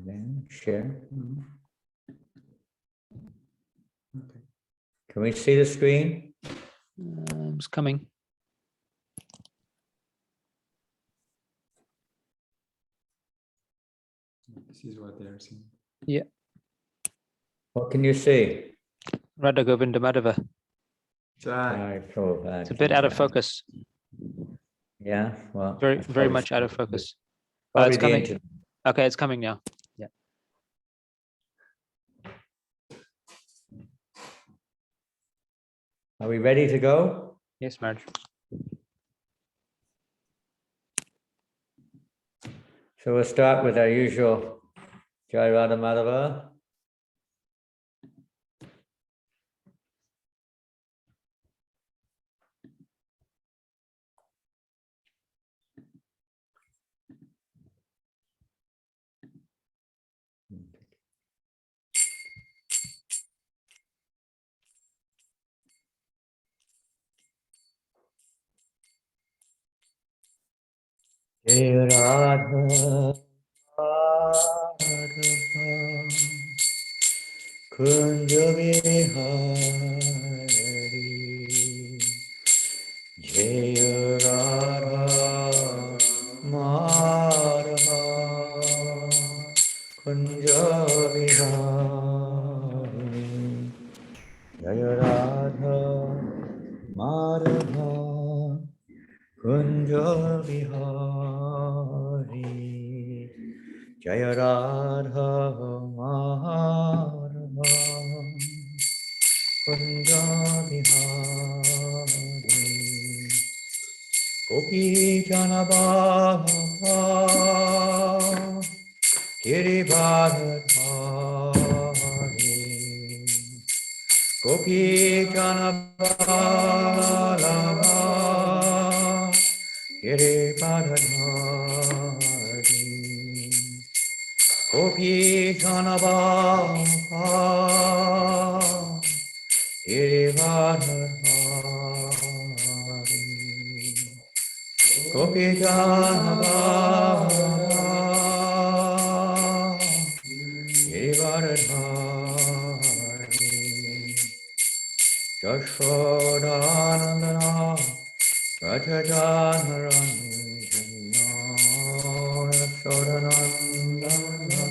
Then share. Okay. Can we see the screen? It's coming. This is what they are seeing. Yeah. What can you see? Radha Govinda Madhava. Jai Prabhupada. It's a bit out of focus. Yeah, well, Very much out of focus. Probably It's the coming. internet. Okay, it's coming now. Yeah. Are we ready to go? Yes, Maharaj. So we'll start with our usual Jai Radha Madhava. Jai Radha Madhava Kunja Vihari Jai Radha Madhava Kunja Vihari Jai Radha Madhava Kunja Vihari Jaya Radha Madhava Kunja Vihari Gopi Jana Bhava Girivardhari Gopi Jana Bhava Girivardhari Gopi Jana Bhava Girivardhari Gopi Jana Bhava Girivardhari Yashodanandana Rajajanarandana Yashodanandana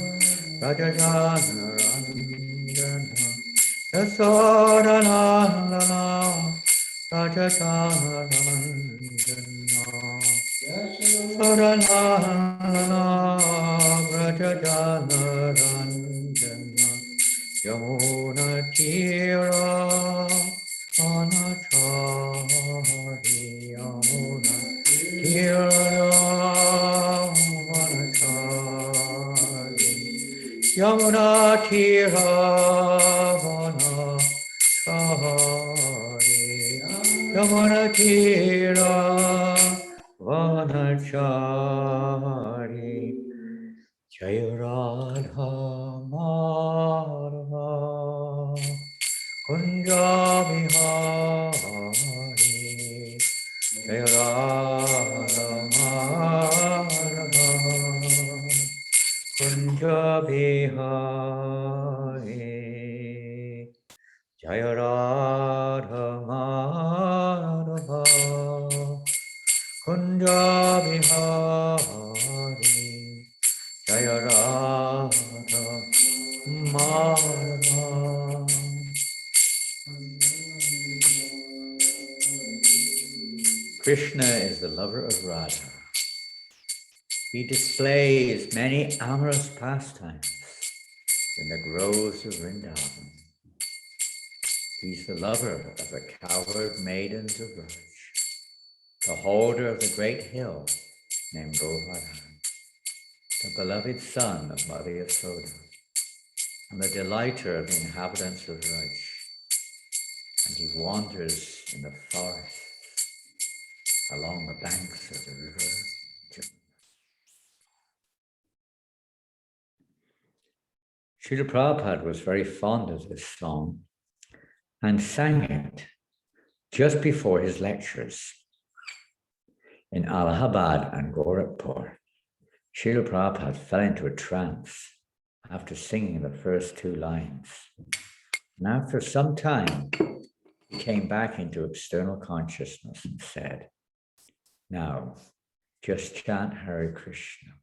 Rajajanarandana Yashodanandana Rajajanarandana Yashodanandana Rajajanarandana Yamuna Tira Vanachari Yamuna Tira Vanachari Yamuna Tira Vanachari Yamuna Tira Vanachari Jaya Radha Madhava Kunja Vihari Jaya Radha Madhava Kunja Vihari Jaya Radha Madhava Kunja Vihari Jaya Radha Madhava. Krishna is the lover of Radha. He displays many amorous pastimes in the groves of Vrindavan. He's the lover of the cowherd maidens of Raj, the holder of the great hill named Govardhan, the beloved son of Mother Yasoda, and the delighter of the inhabitants of Raj. And he wanders in the forest along the banks of the river. Srila Prabhupada was very fond of this song and sang it just before his lectures in Allahabad and Gorakhpur. Srila Prabhupada fell into a trance after singing the first two lines. And after some time, he came back into external consciousness and said, now, just chant Hare Krishna.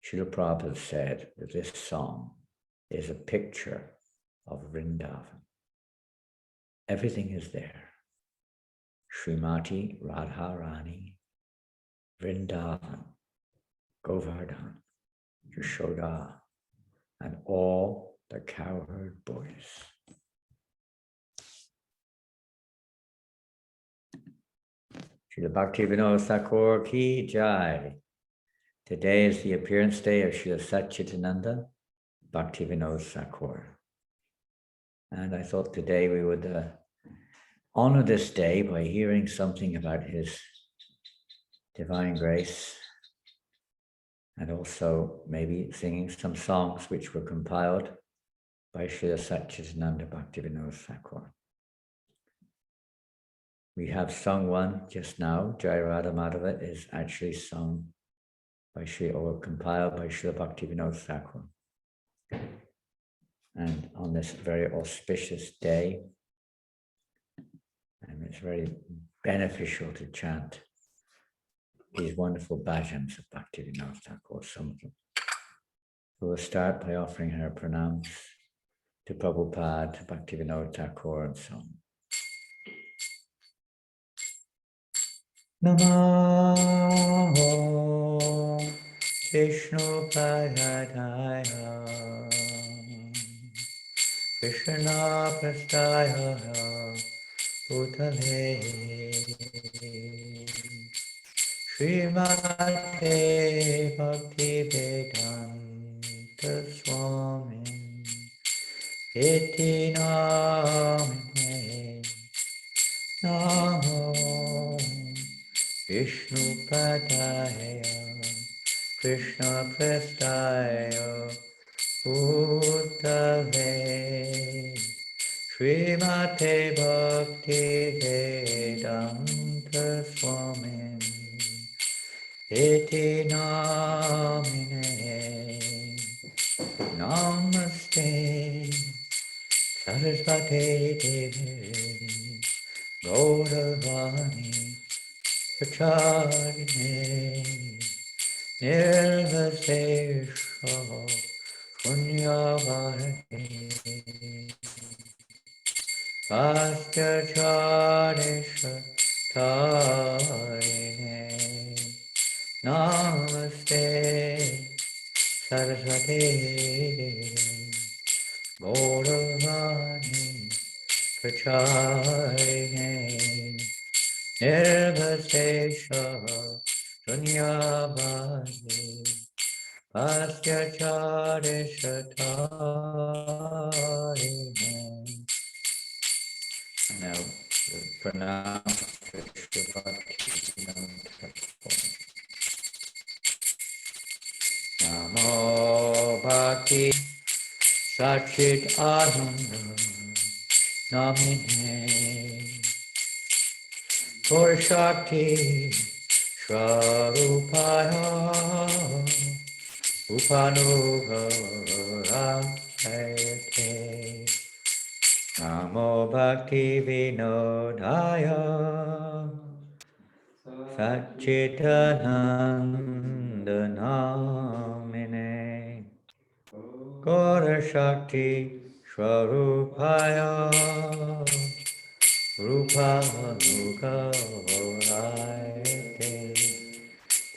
Srila Prabhupada said that this song is a picture of Vrindavan. Everything is there. Srimati Radharani, Vrindavan, Govardhan, Yashoda, and all the cowherd boys. Srila Bhaktivinod Thakur ki jai. Today is the appearance day of Srila Satchidananda Bhaktivinod Thakur. And I thought today we would honor this day by hearing something about his divine grace and also maybe singing some songs which were compiled by Srila Satchidananda Bhaktivinod Thakur. We have sung one just now. Jai Radha Madhava is actually sung by or compiled by Srila Bhaktivinod Thakur. And on this very auspicious day, and it's very beneficial to chant these wonderful bhajans of Bhaktivinoda Thakur, some of them. So we'll start by offering her pranams to Prabhupada, to Bhaktivinoda Thakur, and so on. Namo Vishnu Padaya Krishna Prastaya Bhutale Srimate Bhaktivedanta Swami Iti Namine Namo Vishnu Padaya Krishna Prastaya Bhutale Srimate Bhaktivedanta Swami Iti Namine Namaste Sarasvati Devi Gauravani Pracharine Nirvasesha Punyavahane Bhastyacharisha Tarine Namaste Sarasvati Gauravani Pracharine Nirvasesha Punyavahane Bhastyacharisha Tarine. Now, pronounce Namo Bhakti Satchit Ananda Namine For Shakti Swarupaya Upanugharayate Namo Bhaktivinodaya Satchitananda Namine Gaura Shakti Swarupaya Rupanugharayate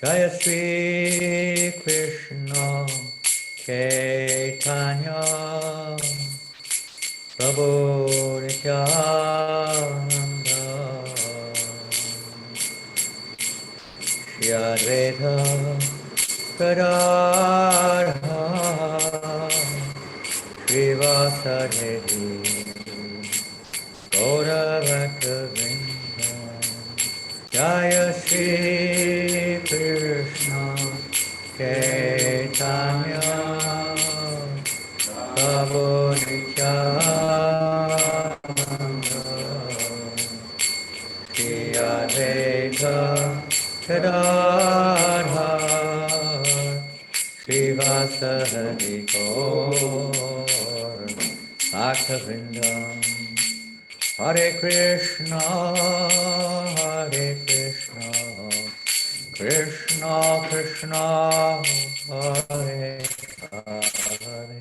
Jaya Sri Krishna Chaitanya Prabhu Nityananda Shri Advaita Gadadhara Srivasadi Gaura Bhaktivinoda Jaya Sri Krishna Chaitanya Prabhu Nityananda Shri Advaita Gadadhara Srivasa Hari Gaur Bhaktivinoda Hare Krishna Krishna Krishna Hare Hare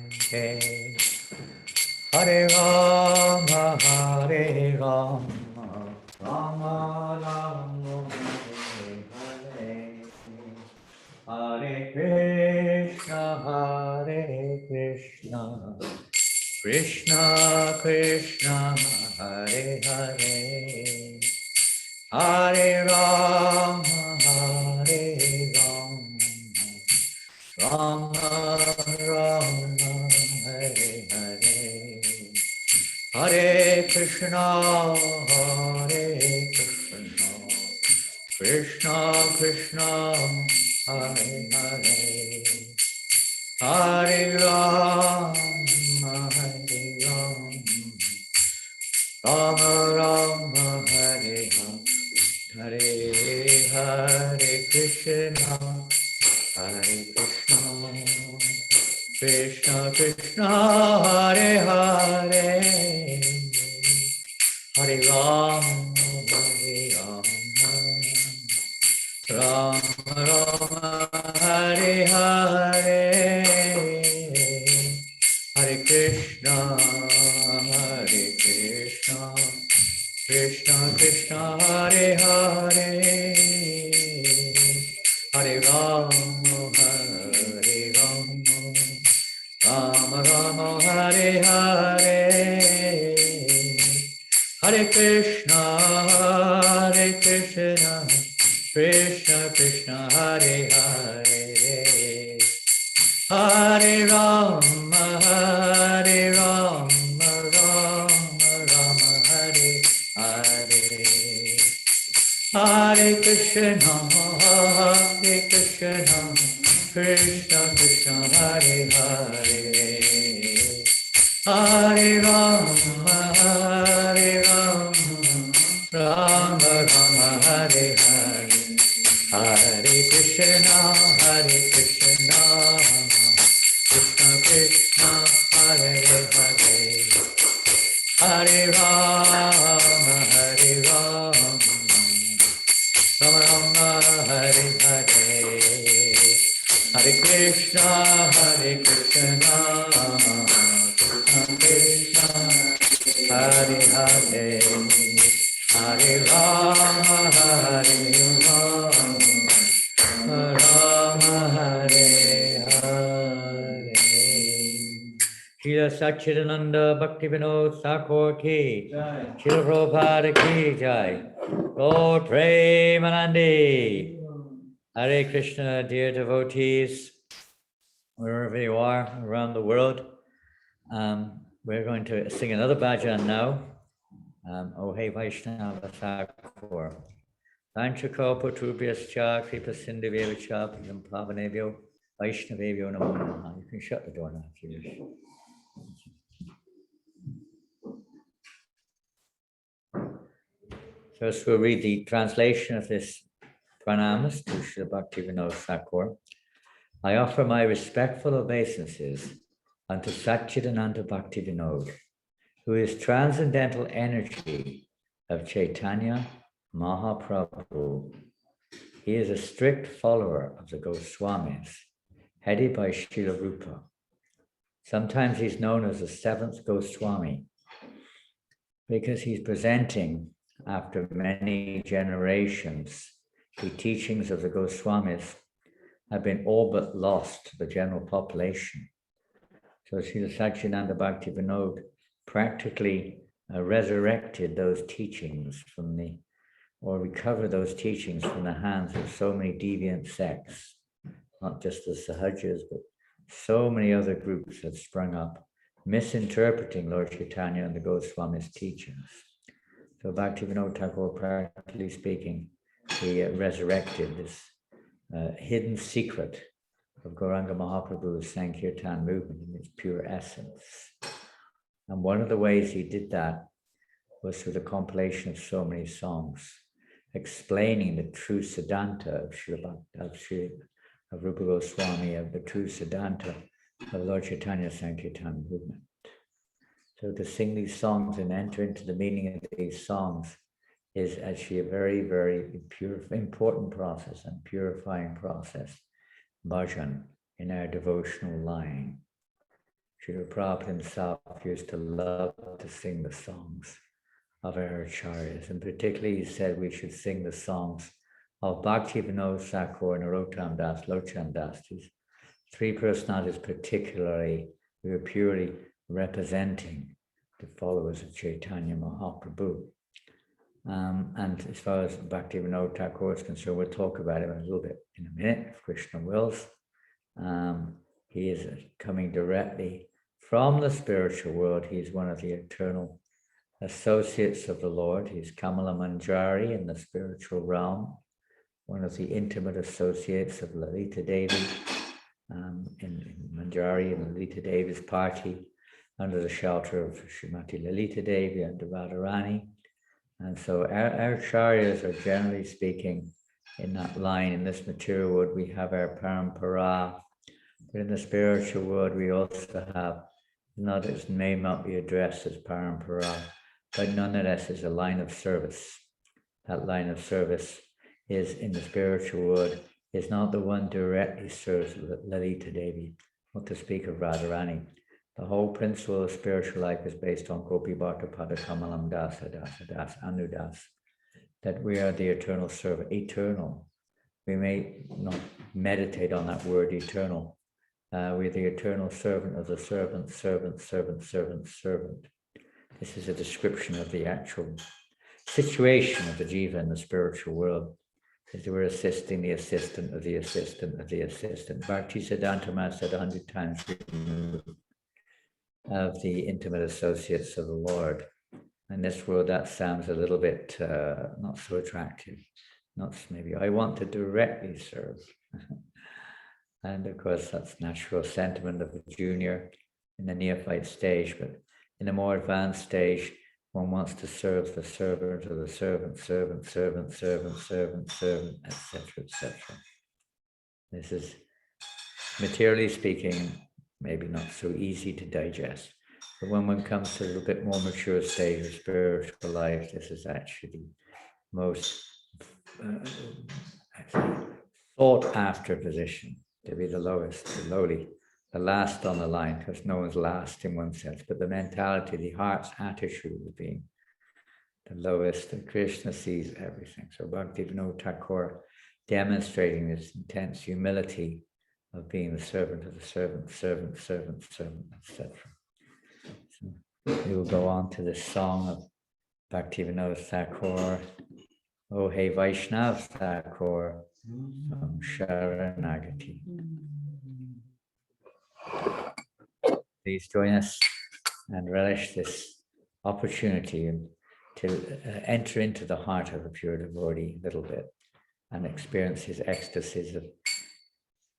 Hare Rama Hare Rama Rama Rama Hare Hare Krishna Krishna Krishna Hare Hare Hare Rama Rama Rama Hare Hare Hare Krishna Krishna Krishna Hare Hare Hare Rama Rama Rama Hare Hare Hare Krishna Krishna Krishna Hare Hare Hare Rama Rama Rama Hare Hare Hare Krishna Krishna Krishna Hare Hare Hare Rama Rama Rama Hare Hare Hare Krishna Krishna Krishna Hare Hare Hare Rama Rama Rama Hare Hare Hare Krishna Krishna Krishna Hare Hare Hare Rama Rama Rama Hare Hare Hare Krishna Krishna Krishna Hare Hare Hare Rama Rama Rama Hare Hare Hare Krishna Krishna Krishna Hare Hare Hare Rama Rama Hare Hare Srila Satchidananda Bhaktivinod Thakur ki Srila Prabhupada ki jai Lord Premanandi Hare Krishna, dear devotees, wherever you are around the world. We're going to sing another bhajan now. O Hey Vaishnava Thakur. Vanchako Patubhyascha Kripa Sindhivyacha Padam Pavanebhyo Vaishnavebhyo Namo Namaha. You can shut the door now if you wish. First we'll read the translation of this pranamas to Srila Bhaktivinoda Thakur. I offer my respectful obeisances unto Satchidananda Bhaktivinoda, who is transcendental energy of Chaitanya Mahaprabhu. He is a strict follower of the Goswamis, headed by Srila Rupa. Sometimes he's known as the seventh Goswami because he's presenting, after many generations, the teachings of the Goswamis have been all but lost to the general population. So Srila Satchidananda Bhaktivinoda practically resurrected those teachings or recovered those teachings from the hands of so many deviant sects, not just the Sahajas, but so many other groups have sprung up, misinterpreting Lord Chaitanya and the Goswami's teachings. So Bhaktivinoda Thakur, practically speaking, he resurrected this hidden secret of Gauranga Mahaprabhu's Sankirtan movement in its pure essence. And one of the ways he did that was through the compilation of so many songs, explaining the true Siddhanta of Sri of Rupa Goswami, of the true Siddhanta of Lord Chaitanya Sankirtan movement. So to sing these songs and enter into the meaning of these songs is actually a very, very important process and purifying process, bhajan, in our devotional line. Srila Prabhupada himself used to love to sing the songs of our acharyas, and particularly he said we should sing the songs of Bhaktivinoda Thakur, Narottam Das, Lochand Das. These three personalities particularly, we were purely representing the followers of Chaitanya Mahaprabhu. And as far as Bhaktivinoda Thakur is concerned, we'll talk about him a little bit in a minute, if Krishna wills. He is coming directly from the spiritual world. He's one of the eternal associates of the Lord. He's Kamala Manjari in the spiritual realm, one of the intimate associates of Lalita Devi, in Manjari and Lalita Devi's party, under the shelter of Srimati Lalita Devi and Radharani. And so our acharyas are, generally speaking, in that line. In this material world, we have our parampara, but in the spiritual world, we also have, not as may not be addressed as parampara, but nonetheless is a line of service. That line of service is in the spiritual world, is not the one directly serves Lalita Devi, not to speak of Radharani. The whole principle of spiritual life is based on Gopi Bharta Pada Kamalam Dasa Dasa Das Anudas, that we are the eternal servant, eternal. We may not meditate on that word eternal. We're the eternal servant of the servant, servant, servant, servant, servant. This is a description of the actual situation of the jiva in the spiritual world. As we're assisting the assistant of the assistant of the assistant. Bhakti Siddhanta Maharaj said 100 times of the intimate associates of the Lord. In this world, that sounds a little bit not so attractive. Not maybe I want to directly serve. And of course, that's natural sentiment of a junior in the neophyte stage, but in a more advanced stage, one wants to serve the servant or the servant, servant, servant, servant, servant, servant, etc., etc. This is, materially speaking, maybe not so easy to digest. But when one comes to a little bit more mature stage of spiritual life, this is actually the most sought after position, to be the lowest, the lowly, the last on the line, because no one's last in one sense, but the mentality, the heart's attitude of being the lowest, and Krishna sees everything. So Bhaktivinoda Thakur demonstrating this intense humility of being the servant of the servant, servant, servant, servant, etc. So we will go on to this song of Bhaktivinoda Thakur, O Hey Vaishnav Thakur, from Sharanagati. Please join us and relish this opportunity to enter into the heart of a pure devotee a little bit and experience his ecstasies of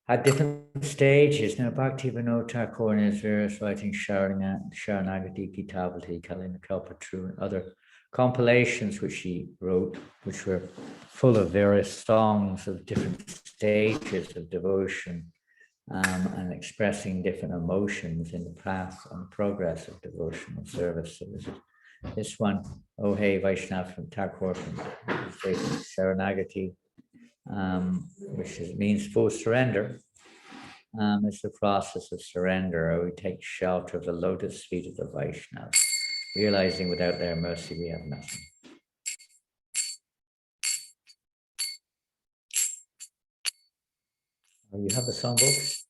at different stages. Now, Bhaktivinoda Thakur in his various writings, Sharanagati, Kitavati, Kalina Kalpatru, and other compilations which he wrote, which were full of various songs of different stages of devotion and expressing different emotions in the path and progress of devotional service. So this one, O Hey Vaishnav from Thakur, from Sharanagati, which means full surrender. It's the process of surrender, or we take shelter of the lotus feet of the Vaishnavas, realizing without their mercy we have nothing. Oh, you have the songbooks?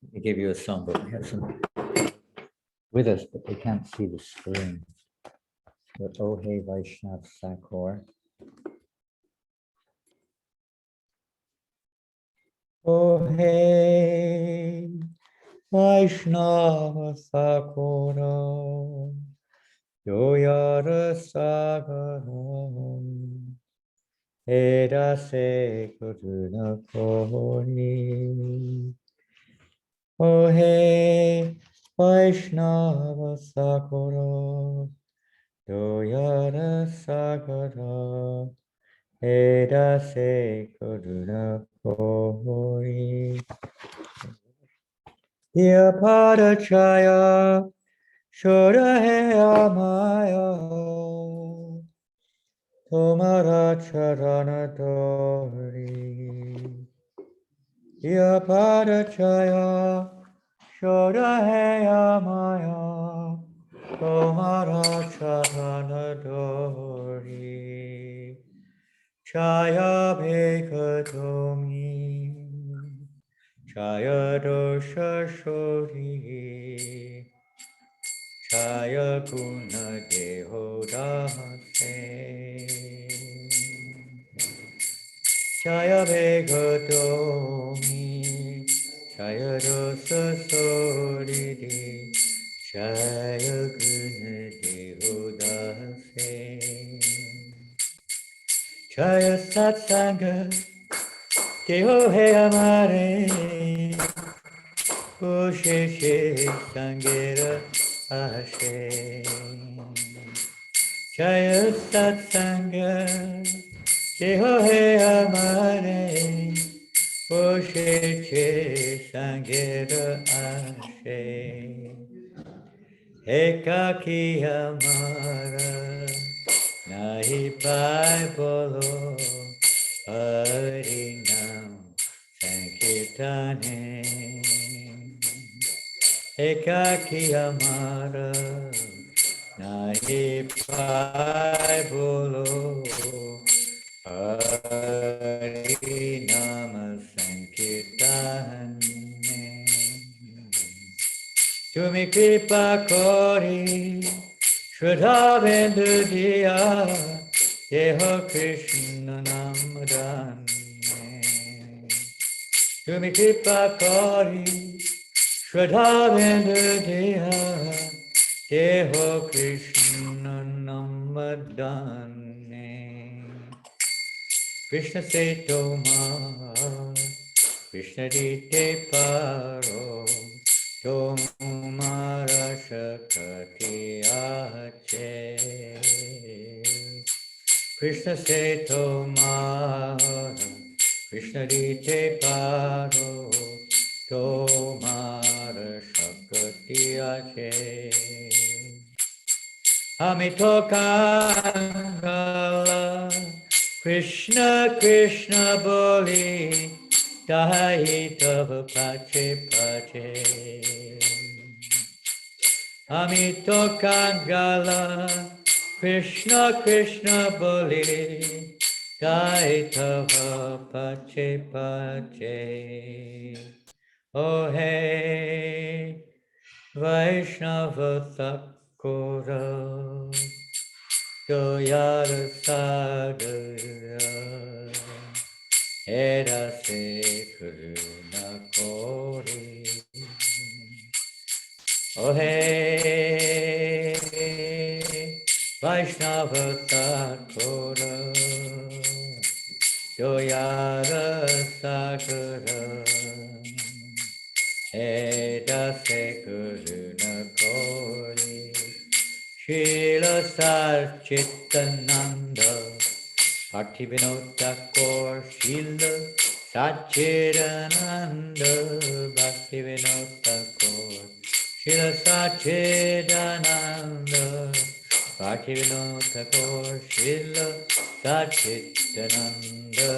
Let me give you a songbook. We have some with us, but they can't see the screen. But O Hey Vaishnav Thakur. O Hey Vaishnava Thakura, Yoyara Sagara, Eda Se Karuna Kori. O Hey Vaishnava Thakura, Yoyara Sagara, Eda Se Karuna Kori. Ya Padachaya Shodaheya Maya Tomara Charana Dori Ya Padachaya Shodaheya Maya Tomara Charana Dori Chaya Bhekatomi Chaya Dosha Shori Chaya Guna Dehodase Chaya Bhekatomi Chaya Dosa Soridi Chaya Guna Dehodase Chaya Satsanga Deho He Amare Oshe Sangera Ashe Jaya Satsanga Deho He Amare Oshe Sangera Ashe Ekaki Amara Nahi Pai Bolo Hari Nam Sankirtane Ekaki Amara Nahi Pai Bolo Hari Nam Sankirtane Tumi Kripa Kori Shraddha Bindu Diya Deho Krishna Namadane Tumi Kripa Kori Shraddha Bindu Diya Deho Krishna Namadane Krishna se Tomar Krishna Dite Paro Tomara Shakati Ache Krishna se Tomara Krishna Dite Paro Tomara Shakati Ache Amito Kangala Krishna Krishna Boli Dahi Tava Pache Pache Amito Kangala Krishna Krishna Boli Dahi Tava Pache Pache Oh hey Vaishnava Thakura Doyara Sagara Era Se Karuna Kori Oh hey Vaishnava Thakura Doyara Sagara Eda se Karuna Kori Srila Satchitananda Bhaktivinoda Thakur Srila Satchitananda Bhaktivinoda Thakur Srila Satchitananda Bhaktivinoda Thakur Srila Satchitananda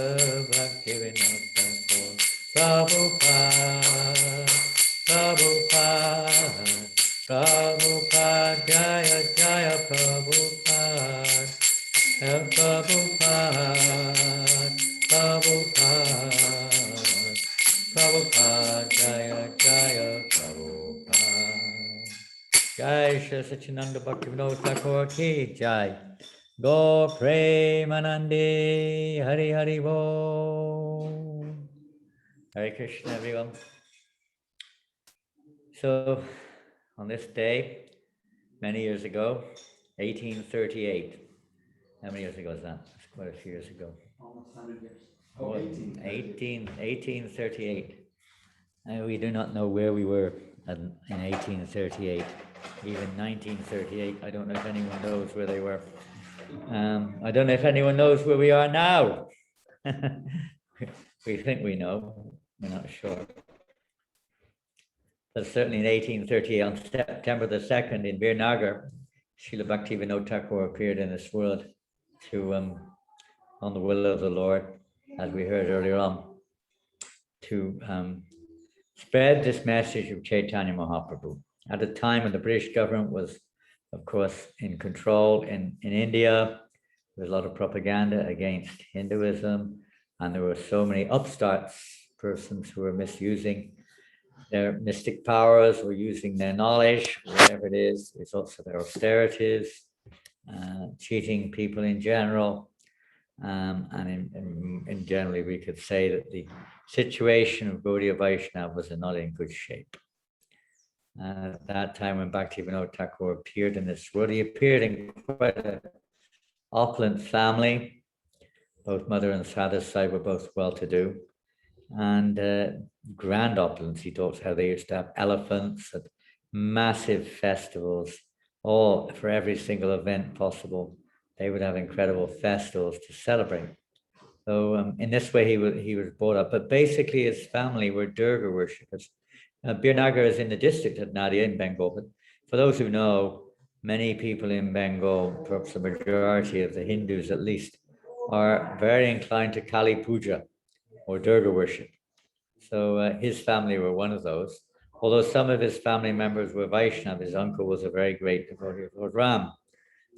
Bhaktivinoda Thakur Prabhupada Prabhupada, Prabhupada, Jaya Jaya Prabhupada, Prabhupada, Prabhupada, Prabhupada, Jaya Jaya Prabhupada. Jai Shri Sachinanda Bhaktivinoda Thakur ki Jai. Go Premanande, Hari Hari Bo. Hare Krishna everyone. So, on this day, many years ago, 1838. How many years ago is that? That's quite a few years ago. Almost 100 years. Oh, Oh, 1838. And we do not know where we were in 1838. Even 1938, I don't know if anyone knows where they were. I don't know if anyone knows where we are now. We think we know, we're not sure. but certainly in 1838, on September the 2nd in Virnagar, Srila Bhaktivinod Thakur appeared in this world to, on the will of the Lord, as we heard earlier on, to spread this message of Chaitanya Mahaprabhu. At a time when the British government was, of course, in control in India, there was a lot of propaganda against Hinduism, and there were so many upstarts, persons who were misusing their mystic powers or using their knowledge, whatever it is. It's also their austerities, cheating people in general. And in generally, we could say that the situation of Gaudiya Vaishnava was not in good shape. At that time, when Bhaktivinoda Thakur appeared in this world, he appeared in quite an opulent family. Both mother and father's side were both well-to-do, and grand opulence. He talks how they used to have elephants at massive festivals, all for every single event possible. They would have incredible festivals to celebrate. So in this way, he was brought up. But basically, his family were Durga worshippers. Birnagar is in the district of Nadia in Bengal. But for those who know, many people in Bengal, perhaps the majority of the Hindus at least, are very inclined to Kali Puja or Durga worship. So his family were one of those. Although some of his family members were Vaishnava, his uncle was a very great devotee of Lord Ram.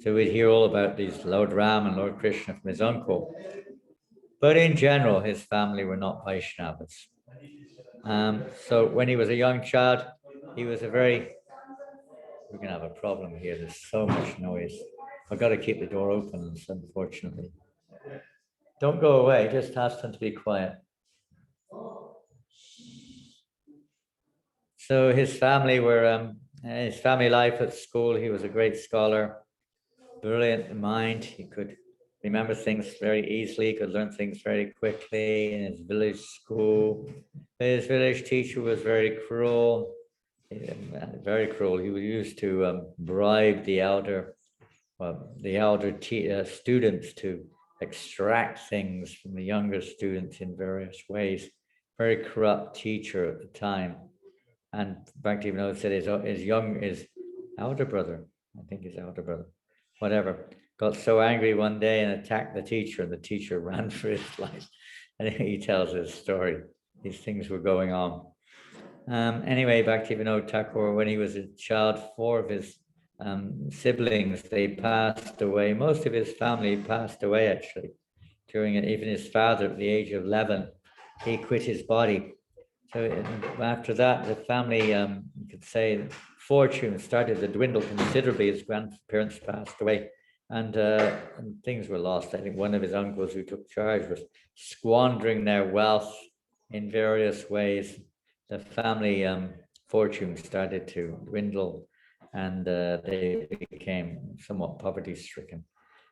So we'd hear all about these Lord Ram and Lord Krishna from his uncle. But in general, his family were not Vaishnavas. So when he was a young child, he was a very, we're going to have a problem here. There's so much noise. I've got to keep the door open, unfortunately. Don't go away, just ask them to be quiet. So his family were, his family life at school, he was a great scholar, brilliant in mind. He could remember things very easily, could learn things very quickly in his village school. His village teacher was very cruel, very cruel. He was used to bribe the elder students to extract things from the younger students in various ways. Very corrupt teacher at the time. And Bhaktivinoda said his elder brother, I think his elder brother, whatever, got so angry one day and attacked the teacher, and the teacher ran for his life. And he tells his story. These things were going on. Anyway, Bhaktivinoda Thakur, when he was a child, 4 of his siblings, they passed away. Most of his family passed away, actually, during it. Even his father, at the age of 11, he quit his body. So after that, the family, you could say, fortune started to dwindle considerably. His grandparents passed away, and things were lost. I think one of his uncles who took charge was squandering their wealth in various ways. The family fortune started to dwindle, and they became somewhat poverty-stricken.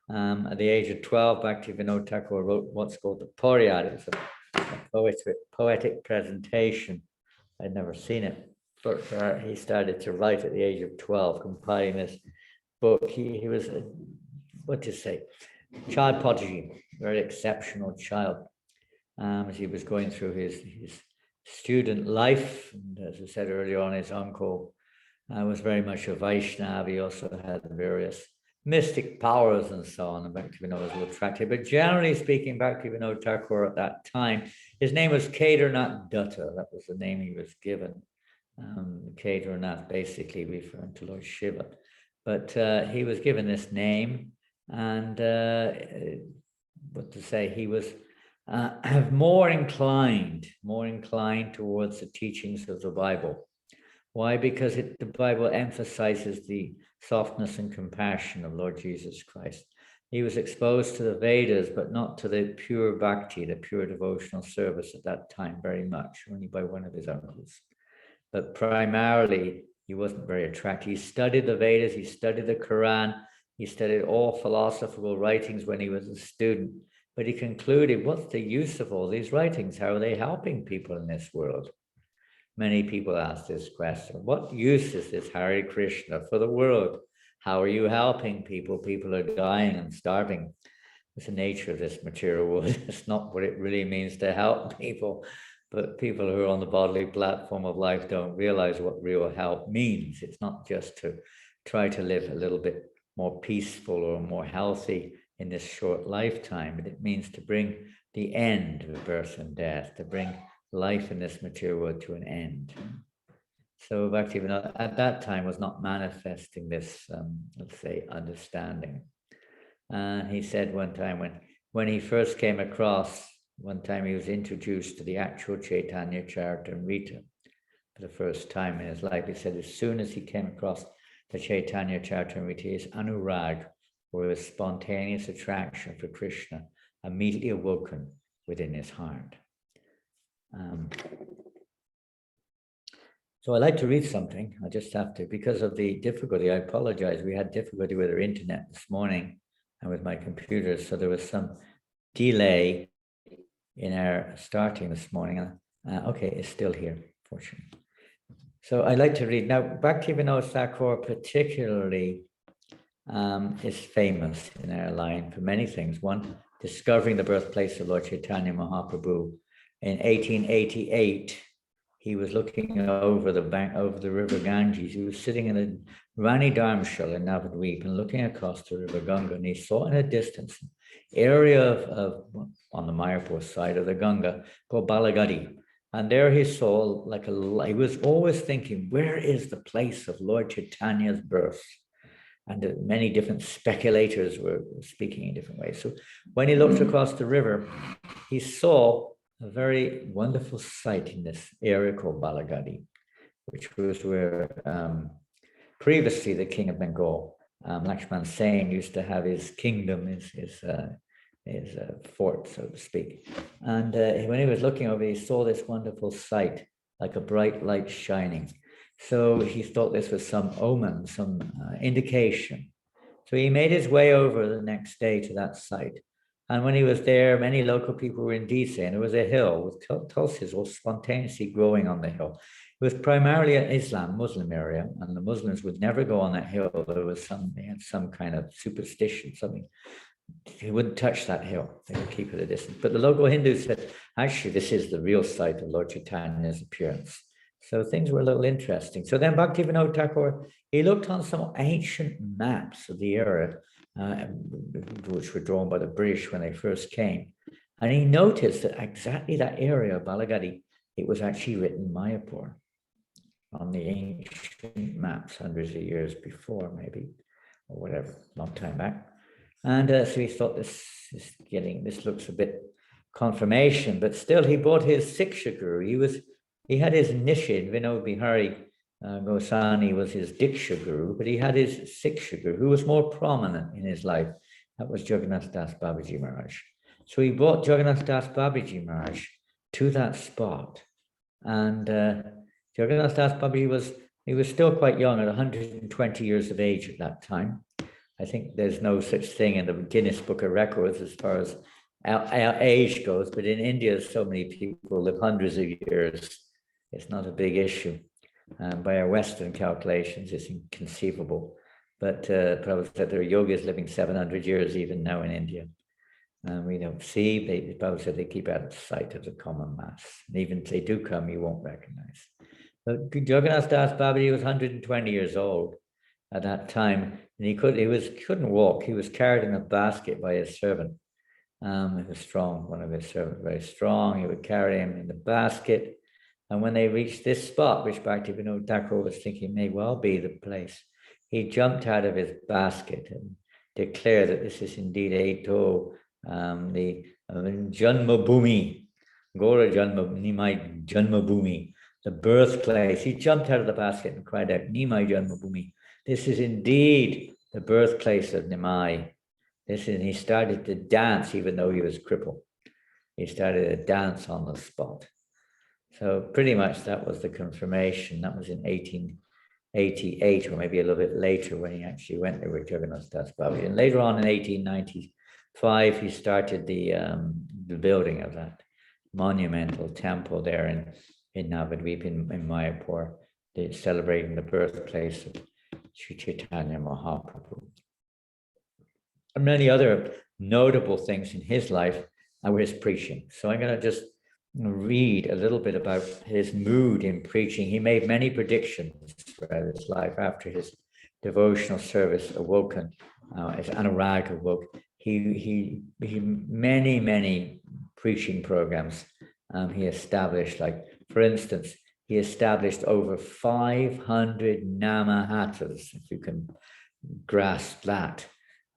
At the age of 12, Bhaktivinoda Thakur wrote what's called the Poryad. It's a poetic presentation. I'd never seen it, but he started to write at the age of 12, compiling this book. He was, what to say, child prodigy, very exceptional child. As he was going through his student life, and as I said earlier on, his uncle was very much a Vaishnava. He also had various mystic powers and so on, and Bhaktivinoda was a little attractive. But generally speaking, Bhaktivinoda Thakur at that time, his name was Kedarnath Dutta. That was the name he was given. Kedarnath basically referring to Lord Shiva. But he was given this name, and what to say, he was more inclined towards the teachings of the Bible. Why? Because the Bible emphasizes the softness and compassion of Lord Jesus Christ. He was exposed to the Vedas, but not to the pure bhakti, the pure devotional service at that time very much, only by one of his uncles. But primarily, he wasn't very attracted. He studied the Vedas, he studied the Quran, he studied all philosophical writings when he was a student. But he concluded, what's the use of all these writings? How are they helping people in this world? Many people ask this question. What use is this Hare Krishna for the world? How are you helping people? People are dying and starving. It's the nature of this material world. It's not what it really means to help people. but people who are on the bodily platform of life don't realize what real help means. It's not just to try to live a little bit more peaceful or more healthy in this short lifetime, but it means to bring the end of birth and death, to bring life in this material world to an end. So Bhaktivinoda at that time was not manifesting this, let's say, understanding. And he said one time when he first came across, one time he was introduced to the actual Chaitanya Charitamrita for the first time in his life. He said as soon as he came across the Chaitanya Charitamrita, his anurag, or his spontaneous attraction for Krishna, immediately awoken within his heart. So I like to read something. I just have to, because of the difficulty. I apologize. We had difficulty with our internet this morning and with my computer, so there was some delay in our starting this morning. Okay, it's still here, fortunately. So I like to read. Now, Bhaktivinoda Thakur particularly is famous in our line for many things. One, discovering the birthplace of Lord Chaitanya Mahaprabhu. In 1888, he was looking over the river Ganges. He was sitting in a Rani Dharmshala in Navadvip and looking across the river Ganga, and he saw in a distance an area of on the Mayapur side of the Ganga called Balagadi. And there he saw he was always thinking, where is the place of Lord Chaitanya's birth? And many different speculators were speaking in different ways. So when he looked across the river, he saw a very wonderful sight in this area called Balagadi, which was where previously the king of Bengal, Lakshman Sen, used to have his kingdom, his fort, so to speak. And when he was looking over, he saw this wonderful sight, like a bright light shining. So he thought this was some omen, some indication. So he made his way over the next day to that site. And when he was there, many local people were indeed saying there was a hill with tulsis all spontaneously growing on the hill. It was primarily an Muslim area, and the Muslims would never go on that hill. They had some kind of superstition, something. He wouldn't touch that hill. They would keep it a distance. But the local Hindus said, actually, this is the real site of Lord Chaitanya's appearance. So things were a little interesting. So then Bhaktivinoda Thakur, he looked on some ancient maps of the area, which were drawn by the British when they first came. And he noticed that exactly that area of Balagadi, it was actually written Mayapur on the ancient maps hundreds of years before, maybe, or whatever, long time back. And so he thought this looks a bit confirmation, but still he bought his Siksha Guru. He had his Nishid, Vinod Bihari Goswami was his Diksha Guru, but he had his Siksha Guru, who was more prominent in his life. That was Jagannath Das Babaji Maharaj. So he brought Jagannath Das Babaji Maharaj to that spot. And Jagannath Das Babaji was still quite young, at 120 years of age at that time. I think there's no such thing in the Guinness Book of Records as far as our age goes, but in India, so many people live hundreds of years. It's not a big issue. By our Western calculations, it's inconceivable. But Prabhupada said there are yogis living 700 years even now in India. We don't see, Prabhupada said they keep out of sight of the common mass. And even if they do come, you won't recognize. But Jagannath Das Babaji was 120 years old at that time, and he couldn't walk. He was carried in a basket by his servant. He was strong, one of his servants, very strong. He would carry him in the basket. And when they reached this spot, which Bhaktivinoda Thakur was thinking may well be the place, he jumped out of his basket and declared that this is indeed Eto, the Janmabhumi, Gora Nimai Janmabhumi, the birthplace. He jumped out of the basket and cried out, Nimai Janmabhumi. This is indeed the birthplace of Nimai. He started to dance, even though he was crippled. He started to dance on the spot. So pretty much that was the confirmation. That was in 1888, or maybe a little bit later, when he actually went there with Jagannath Das Babaji. And later on in 1895, he started the building of that monumental temple there in Navadvip, in Mayapur, celebrating the birthplace of Sri Chaitanya Mahaprabhu. And many other notable things in his life were his preaching. So I'm going to just read a little bit about his mood in preaching. He made many predictions throughout his life after his devotional service awoken, as Anurag awoke. He many preaching programs he established. Like, for instance, he established over 500 namahatas, if you can grasp that.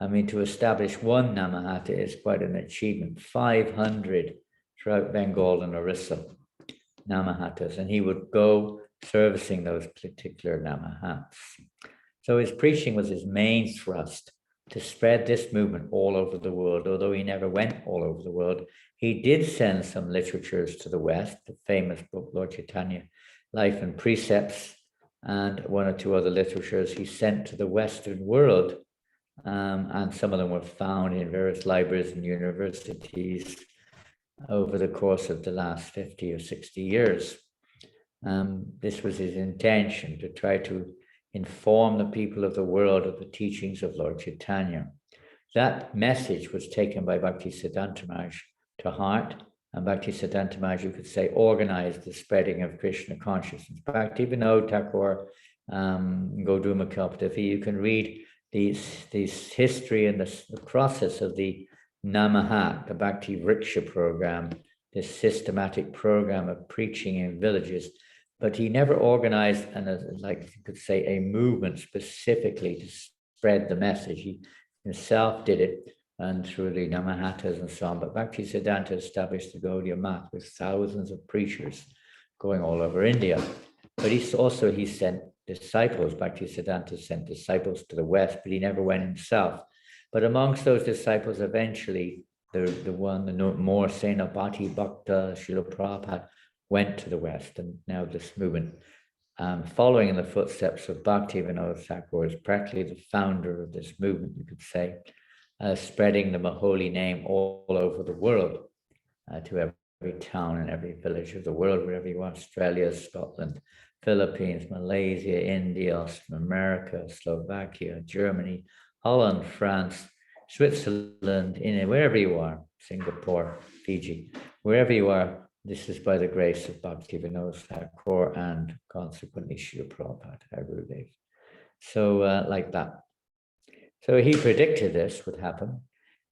I mean, to establish one namahata is quite an achievement. 500 throughout Bengal and Orissa namahatas, and he would go servicing those particular namahats. So his preaching was his main thrust, to spread this movement all over the world. Although he never went all over the world, he did send some literatures to the West, the famous book, Lord Chaitanya, Life and Precepts, and one or two other literatures he sent to the Western world. And some of them were found in various libraries and universities over the course of the last 50 or 60 years. This was his intention, to try to inform the people of the world of the teachings of Lord Chaitanya. That message was taken by Bhaktisiddhanta Maharaj to heart, and Bhaktisiddhanta Maharaj, you could say, organized the spreading of Krishna consciousness. Bhaktivinoda Thakur, Goduma Kalpatavi, you can read these history and the process of the Namahat, the Bhakti Vriksha program, this systematic program of preaching in villages. But he never organized, like you could say, a movement specifically to spread the message. He himself did it, and through the Namahatas and so on. But Bhaktisiddhanta established the Gaudiya Math with thousands of preachers going all over India. But he sent disciples. Bhaktisiddhanta sent disciples to the West, but he never went himself. But amongst those disciples, eventually, the more Senapati Bhakta, Srila Prabhupada, went to the West, and now this movement, following in the footsteps of Bhaktivinoda Thakur, is practically the founder of this movement, you could say, spreading the Maholi name all over the world, to every town and every village of the world, wherever you are, Australia, Scotland, Philippines, Malaysia, India, America, Slovakia, Germany, Holland, France, Switzerland, wherever you are, Singapore, Fiji, wherever you are. This is by the grace of Bhaktivinoda Thakur and consequently Srila Prabhupada, our Gurudev. So like that. So he predicted this would happen.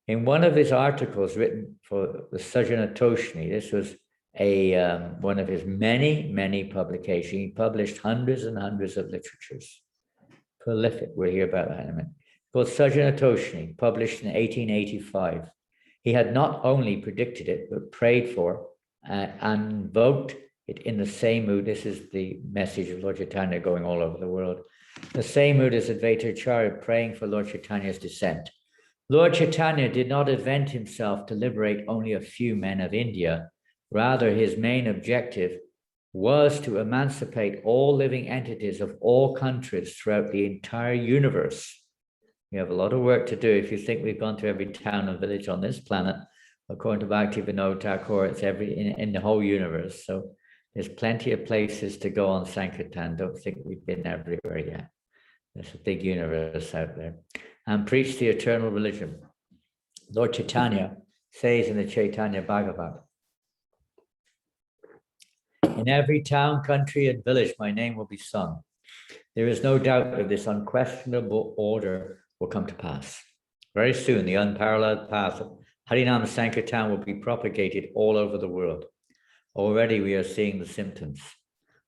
In one of his articles written for the Sajjana Toshni, this was one of his many publications. He published hundreds and hundreds of literatures. Prolific, we'll hear about that in a minute. Called Sajjana Toshni, published in 1885. He had not only predicted it, but prayed for and invoked it in the same mood. This is the message of Lord Chaitanya going all over the world. The same mood as Advaita Acharya praying for Lord Chaitanya's descent. Lord Chaitanya did not invent himself to liberate only a few men of India. Rather, his main objective was to emancipate all living entities of all countries throughout the entire universe. We have a lot of work to do. If you think we've gone to every town and village on this planet, according to Bhaktivinoda Thakur, it's in the whole universe. So there's plenty of places to go on Sankirtan. Don't think we've been everywhere yet. There's a big universe out there. And preach the eternal religion. Lord Chaitanya says in the Chaitanya Bhagavat, in every town, country, and village, my name will be sung. There is no doubt that this unquestionable order will come to pass. Very soon, the unparalleled path of Harinam Sankirtan will be propagated all over the world. Already we are seeing the symptoms.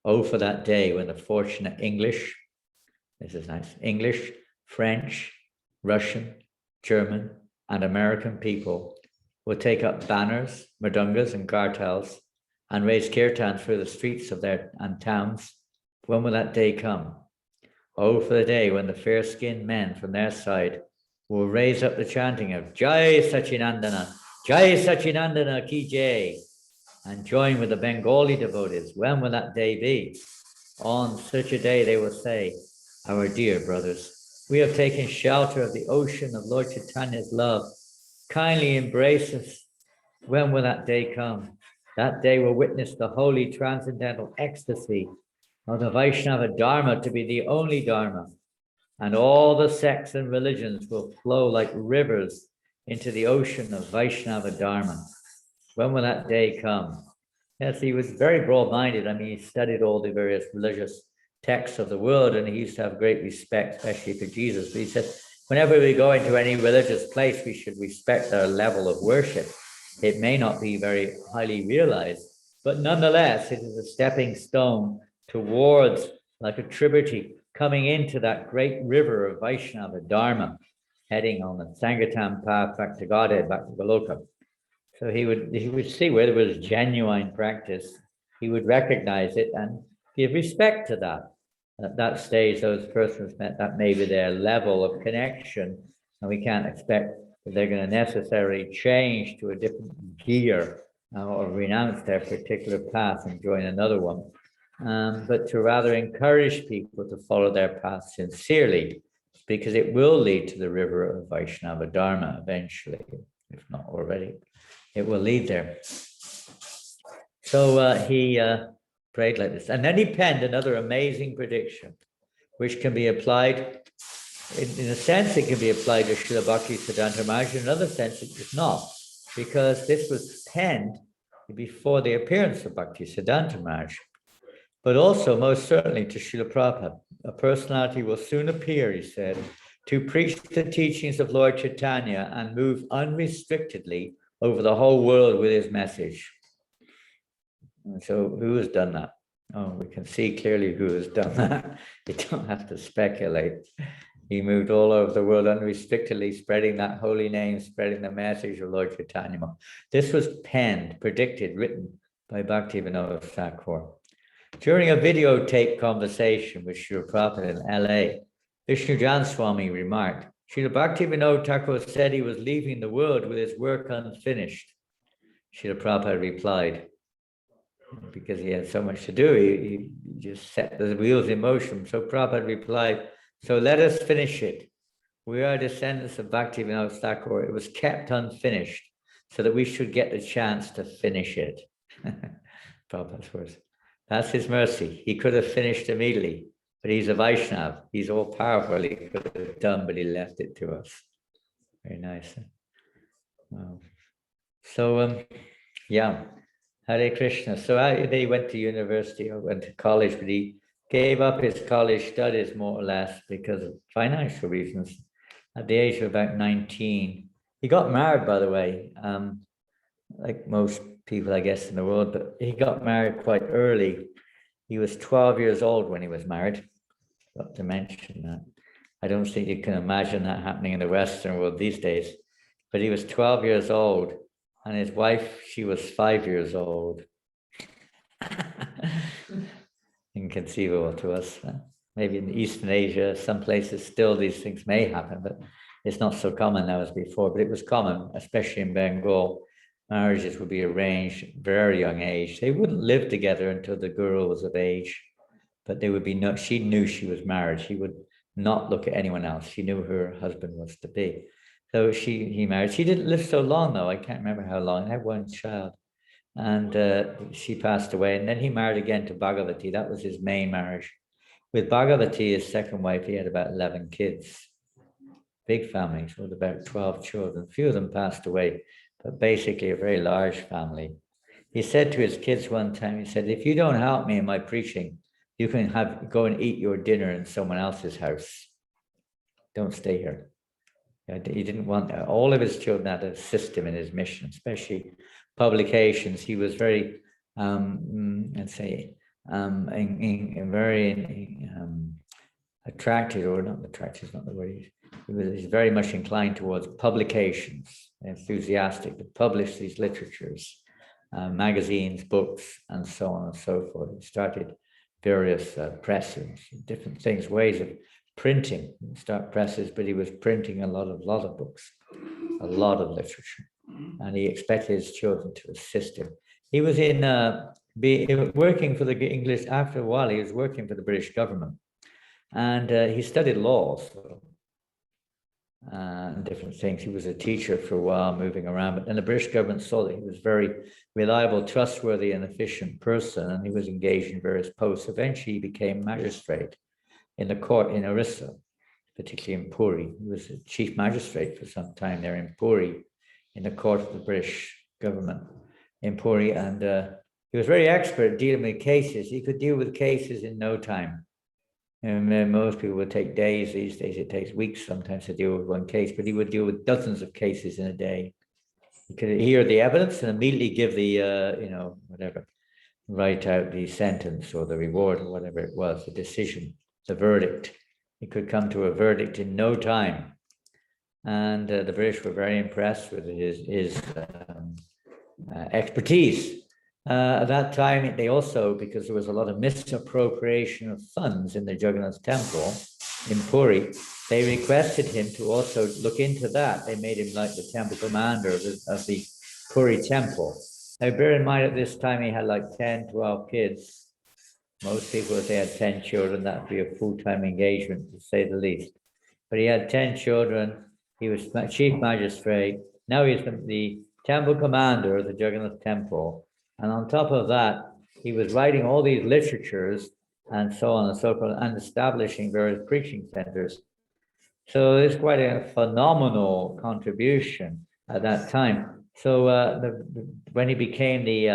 Oh, for that day when the fortunate English, this is nice, English, French, Russian, German, and American people will take up banners, mridungas, and kartals and raise kirtans through the streets of their towns. When will that day come? Oh, for the day when the fair-skinned men from their side will raise up the chanting of Jai Sachinandana Ki Jai, and join with the Bengali devotees. When will that day be? On such a day they will say, our dear brothers, we have taken shelter of the ocean of Lord Chaitanya's love. Kindly embrace us. When will that day come? That day will witness the holy transcendental ecstasy of the Vaishnava Dharma to be the only Dharma. And all the sects and religions will flow like rivers into the ocean of Vaishnava Dharma. When will that day come? Yes, he was very broad-minded. I mean, he studied all the various religious texts of the world, and he used to have great respect, especially for Jesus. But he said, whenever we go into any religious place, we should respect their level of worship. It may not be very highly realized, but nonetheless, it is a stepping stone towards, like a tributary, coming into that great river of Vaishnava Dharma, heading on the Sangatam path back to Godhead, back to Goloka. So he would see where there was genuine practice. He would recognize it and give respect to that. At that stage, those persons meant that maybe their level of connection, and we can't expect that they're going to necessarily change to a different gear or renounce their particular path and join another one, but to rather encourage people to follow their path sincerely, because it will lead to the river of Vaishnava Dharma eventually, if not already. It will lead there. So he prayed like this. And then he penned another amazing prediction, which can be applied, in a sense, it can be applied to Srila Bhaktivinoda Maharaj. In another sense, it is not, because this was penned before the appearance of Bhaktivinoda Maharaj. But also, most certainly, to Srila Prabhupada. A personality will soon appear, he said, to preach the teachings of Lord Chaitanya and move unrestrictedly over the whole world with his message. And so who has done that? Oh, we can see clearly who has done that. You don't have to speculate. He moved all over the world unrestrictedly, spreading that holy name, spreading the message of Lord Chaitanya. This was penned, predicted, written by Bhaktivinoda Thakur. During a videotape conversation with Srila Prabhupada in LA, Vishnu Swami remarked, Srila Bhaktivinoda Thakur said he was leaving the world with his work unfinished. Srila Prabhupada replied, because he had so much to do, he just set the wheels in motion. So Prabhupada replied, so let us finish it. We are descendants of Bhaktivinoda Thakur. It was kept unfinished so that we should get the chance to finish it. Prabhupada's words. That's his mercy. He could have finished immediately, but he's a Vaishnav. He's all powerful. He could have done, but he left it to us. Very nice. Wow. So, yeah, Hare Krishna. So they went to university or went to college, but he gave up his college studies more or less because of financial reasons. At the age of about 19, he got married, by the way, like most people, I guess, in the world, but he got married quite early. He was 12 years old when he was married. Got to mention that. I don't think you can imagine that happening in the Western world these days, but he was 12 years old and his wife, she was 5 years old. Inconceivable to us. Maybe in Eastern Asia, some places still these things may happen, but it's not so common now as before, but it was common, especially in Bengal. Marriages would be arranged at a very young age. They wouldn't live together until the girl was of age, but they would be no, she knew she was married. She would not look at anyone else. She knew who her husband was to be. So he married. She didn't live so long though. I can't remember how long. I had one child. And she passed away. And then he married again to Bhagavati. That was his main marriage. With Bhagavati, his second wife, he had about 11 kids. Big families with about 12 children. A few of them passed away, but basically a very large family. He said to his kids one time, he said, if you don't help me in my preaching, you can go and eat your dinner in someone else's house. Don't stay here. He didn't want, all of his children had to assist him in his mission, especially publications. He was very, let's say, very attracted, or not attracted is not the word. He's very much inclined towards publications, enthusiastic to publish these literatures, magazines, books, and so on and so forth. He started various presses, different things, ways of printing. He didn't start presses, but he was printing a lot of books, a lot of literature, and he expected his children to assist him. He was working for the English. After a while, he was working for the British government, and he studied law. So, and different things. He was a teacher for a while, moving around, but then the British government saw that he was very reliable, trustworthy, and efficient person, and he was engaged in various posts. Eventually, he became magistrate in the court in Orissa, particularly in Puri. He was a chief magistrate for some time there in Puri, in the court of the British government in Puri, and He was very expert at dealing with cases. He could deal with cases in no time. And most people would take days. These days it takes weeks sometimes to deal with one case, but he would deal with dozens of cases in a day. He could hear the evidence and immediately give the, whatever, write out the sentence or the reward or whatever it was, the decision, the verdict. He could come to a verdict in no time. And the British were very impressed with his expertise. At that time, they also, because there was a lot of misappropriation of funds in the Jagannath temple in Puri, they requested him to also look into that. They made him like the temple commander of the Puri temple. Now, bear in mind, at this time, he had like 10, 12 kids. Most people, if they had 10 children, that would be a full-time engagement, to say the least. But he had 10 children. He was chief magistrate. Now he's the temple commander of the Jagannath temple. And on top of that, he was writing all these literatures and so on and so forth, and establishing various preaching centers. So it's quite a phenomenal contribution at that time. So when he became the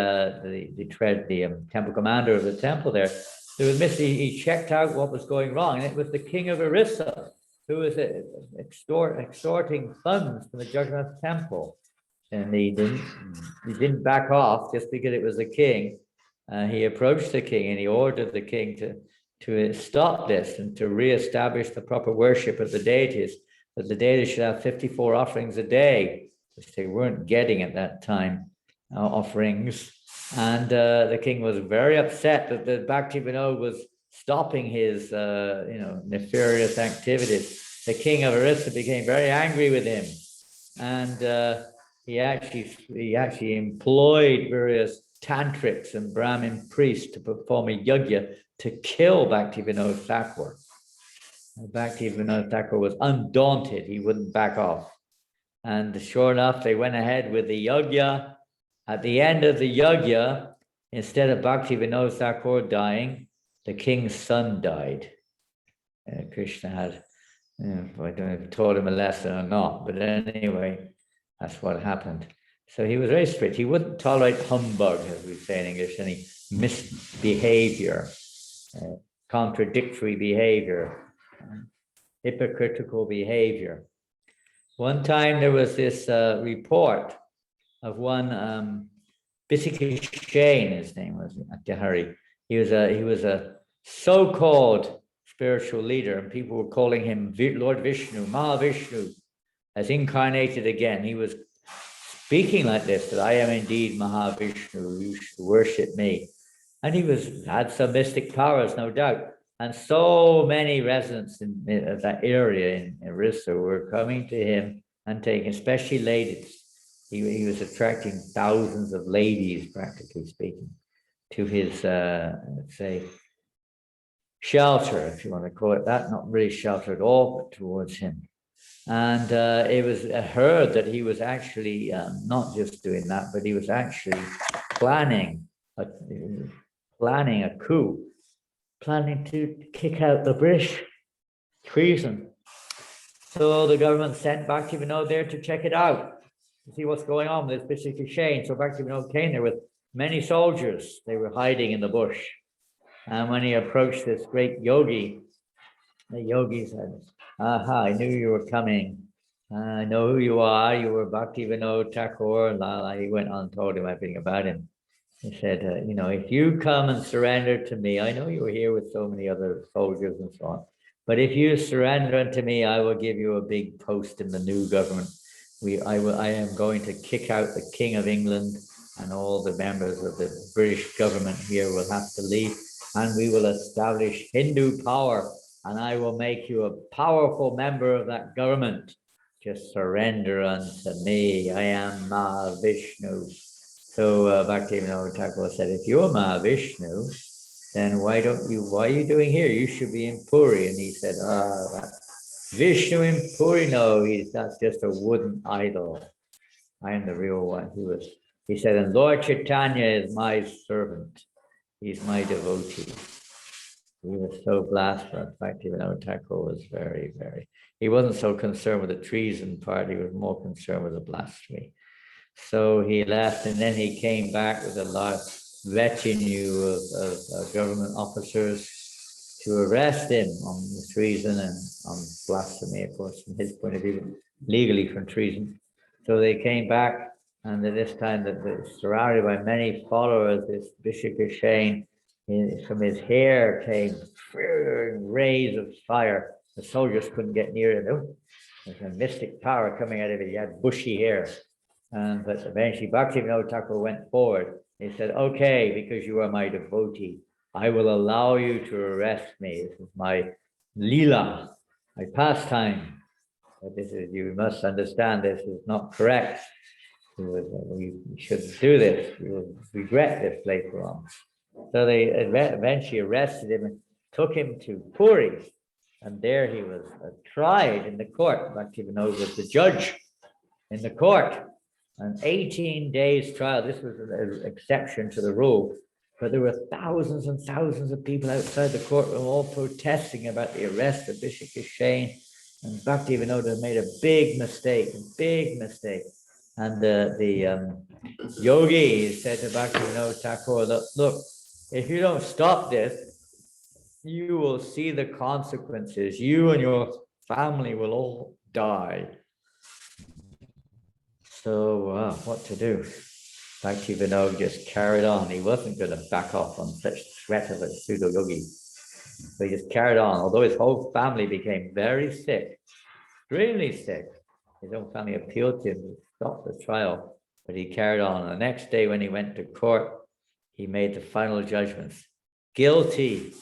temple commander of the temple there was he checked out what was going wrong, and it was the king of Orissa who was extorting funds from the Jagannath temple. And he didn't back off just because it was the king. He approached the king and he ordered the king to stop this and to reestablish the proper worship of the deities, that the deities should have 54 offerings a day, which they weren't getting at that time, offerings. And the king was very upset that the Bhaktivinoda was stopping his nefarious activities. The king of Orissa became very angry with him. And he actually employed various tantrics and Brahmin priests to perform a yajna to kill Bhaktivinoda Thakur. Bhaktivinoda Thakur was undaunted. He wouldn't back off. And sure enough, they went ahead with the yajna. At the end of the yajna, instead of Bhaktivinoda Thakur dying, the king's son died. Krishna had, I don't know if he taught him a lesson or not, but anyway, that's what happened. So he was very strict. He wouldn't tolerate humbug, as we say in English, any misbehavior, contradictory behavior, hypocritical behavior. One time there was this report of one Bisiki, his name was Hari. He was a so-called spiritual leader, and people were calling him Lord Vishnu, Mahavishnu, as incarnated again. He was speaking like this, that I am indeed Mahavishnu, you should worship me. And he had some mystic powers, no doubt. And so many residents in that area in Orissa were coming to him and taking, especially ladies. He was attracting thousands of ladies, practically speaking, to his, let's say, shelter, if you want to call it that. Not really shelter at all, but towards him. And it was heard that he was actually not just doing that, but he was actually planning a coup, planning to kick out the British. Treason. So the government sent Bhaktivinoda there to check it out, to see what's going on with this Bisiki chain. So Bhaktivinoda came there with many soldiers. They were hiding in the bush. And when he approached this great yogi, the yogi said, "Aha, I knew you were coming. I know who you are. You were Bhaktivinoda Thakur." He went on and told him everything about him. He said, if you come and surrender to me, I know you were here with so many other soldiers and so on, but if you surrender unto me, I will give you a big post in the new government. I am going to kick out the King of England, and all the members of the British government here will have to leave, and we will establish Hindu power, and I will make you a powerful member of that government. Just surrender unto me. I am Mahavishnu. So Bhaktivinoda Thakur said, if you're Mahavishnu, then why are you doing here? You should be in Puri. And he said, Vishnu in Puri? No, that's just a wooden idol. I am the real one. He said, and Lord Chaitanya is my servant. He's my devotee. He was so blasphemous. Bhaktivinoda Thakur was very, very, he wasn't so concerned with the treason part. He was more concerned with the blasphemy. So he left, and then he came back with a retinue of government officers to arrest him on treason and on blasphemy, of course, from his point of view, legally from treason. So they came back, and at this time that they're surrounded by many followers. This Bishop Shane, from his hair came rays of fire. The soldiers couldn't get near him. There's a mystic power coming out of it. He had bushy hair. But eventually Bhaktivinoda Thakur went forward. He said, okay, because you are my devotee, I will allow you to arrest me. This is my lila, my pastime. But this is, you must understand, this is not correct. We shouldn't do this. We will regret this later on. So they eventually arrested him and took him to Puri. And there he was tried in the court. Bhaktivinoda was the judge in the court. An 18 days trial. This was an exception to the rule. But there were thousands and thousands of people outside the courtroom all protesting about the arrest of Bishop Shane. And Bhaktivinoda made a big mistake. And the yogi said to Bhaktivinoda Thakur, look, if you don't stop this, you will see the consequences. You and your family will all die. So what to do? Bhaktivinoda just carried on. He wasn't going to back off on such threat of a pseudo yogi. So he just carried on, although his whole family became very sick, extremely sick. His own family appealed to him to stop the trial, but he carried on. The next day when he went to court, he made the final judgments. Guilty.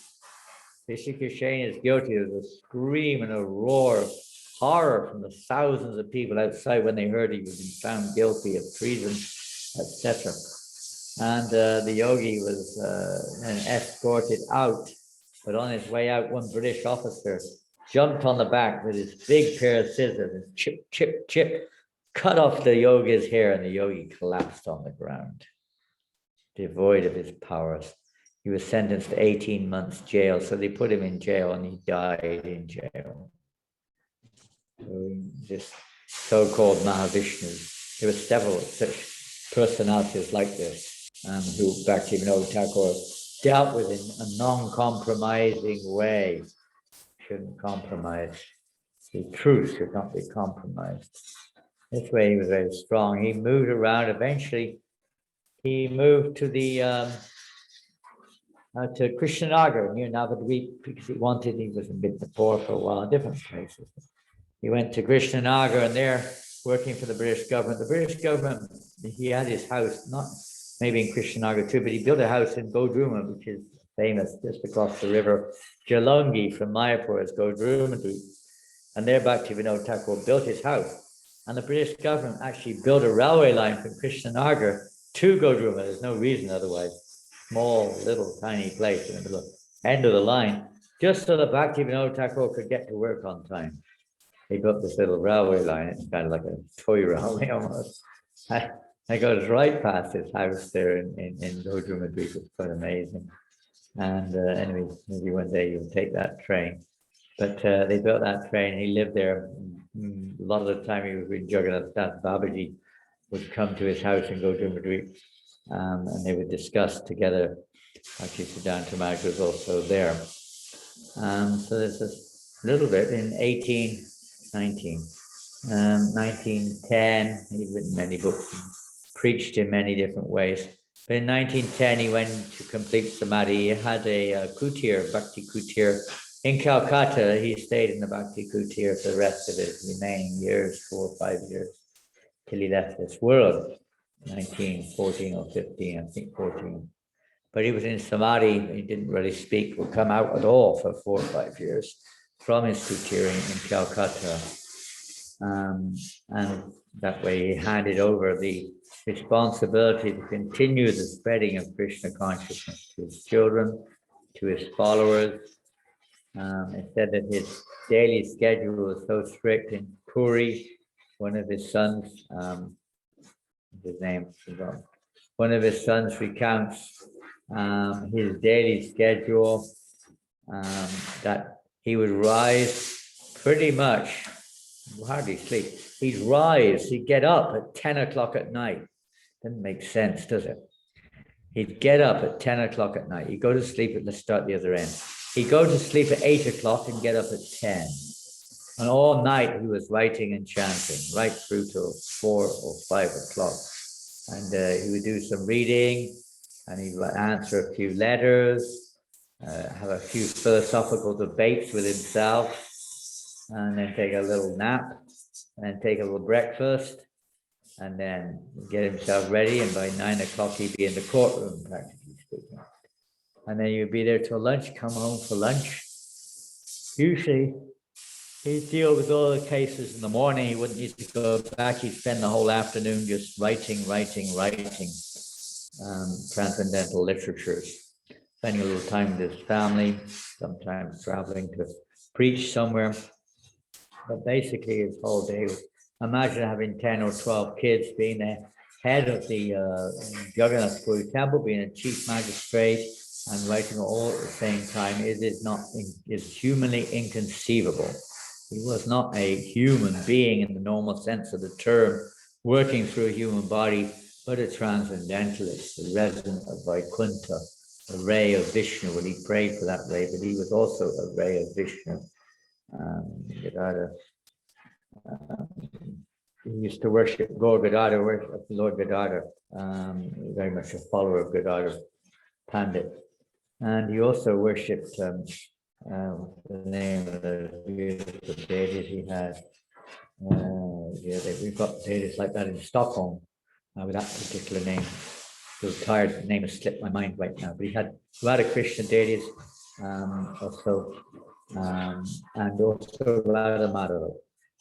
Bishop Shane is guilty. There was a scream and a roar of horror from the thousands of people outside when they heard he was found guilty of treason, etc. And the yogi was then escorted out. But on his way out, one British officer jumped on the back with his big pair of scissors and chip, cut off the yogi's hair, and the yogi collapsed on the ground, devoid of his powers. He was sentenced to 18 months jail. So they put him in jail and he died in jail. So this so-called Mahavishnus. There were several such personalities like this who Bhaktivinoda Thakur dealt with in a non-compromising way. Shouldn't compromise. The truth should not be compromised. This way he was very strong. He moved around. Eventually, he moved to the to Krishnanagar near Navadvip because he was a bit poor for a while, different places. He went to Krishnanagar and there working for the British government. The British government, he had his house, not maybe in Krishnanagar too, but he built a house in Godruma, which is famous just across the river. Jalungi from Mayapur is Godruma. And there Bhaktivinoda Thakur built his house. And the British government actually built a railway line from Krishnanagar to Godruma. There's no reason otherwise. Small, little, tiny place in the end of the line, just so that Bhaktivinoda Thakur could get to work on time. He built this little railway line. It's kind of like a toy railway almost. I goes right past his house there in Godruma. It's quite amazing. And anyway, maybe one day you'll take that train. But they built that train. He lived there. A lot of the time he was with Jagannath Das Babaji would come to his house in Godruma. And they would discuss together. Actually, Siddhanta Maharaj was also there. So there's this little bit in 1910, he'd written many books and preached in many different ways. But in 1910, he went to complete Samadhi. He had a kutir, Bhakti kutir. In Calcutta, he stayed in the Bhakti kutir for the rest of his remaining years, 4 or 5 years, till he left this world. 1914 or 15, I think 14. But he was in Samadhi, he didn't really speak or come out at all for 4 or 5 years from his kutir in Calcutta. And that way he handed over the responsibility to continue the spreading of Krishna consciousness to his children, to his followers. It said that his daily schedule was so strict in Puri. One of his sons, his name, one of his sons recounts his daily schedule, that he would rise pretty much, hardly sleep. He'd get up at 10 o'clock at night. Doesn't make sense, does it? He'd get up at 10 o'clock at night. He'd go to sleep let's start the other end. He'd go to sleep at 8 o'clock and get up at 10. And all night he was writing and chanting, right through till 4 or 5 o'clock. And he would do some reading, and he would answer a few letters, have a few philosophical debates with himself, and then take a little nap, and then take a little breakfast, and then get himself ready. And by 9 o'clock, he'd be in the courtroom, practically speaking. And then you'd be there till lunch, come home for lunch. Usually, he'd deal with all the cases in the morning. He wouldn't need to go back. He'd spend the whole afternoon just writing transcendental literatures, spending a little time with his family, sometimes traveling to preach somewhere. But basically, his whole day was, imagine having 10 or 12 kids, being the head of the Jagannath Puri Temple, being a chief magistrate, and writing all at the same time. It is humanly inconceivable. He was not a human being in the normal sense of the term, working through a human body, but a transcendentalist, a resident of Vaikuntha, a ray of Vishnu. Well, he prayed for that ray, but he was also a ray of Vishnu. He used to worship Lord Gadadhar, very much a follower of Gadadhar Pandit. And he also worshipped the name of the beautiful deities he had. We've got deities like that in Stockholm with that particular name. So tired, the name has slipped my mind right now. But he had Radha Krishna deities also, and also Radha Madhava.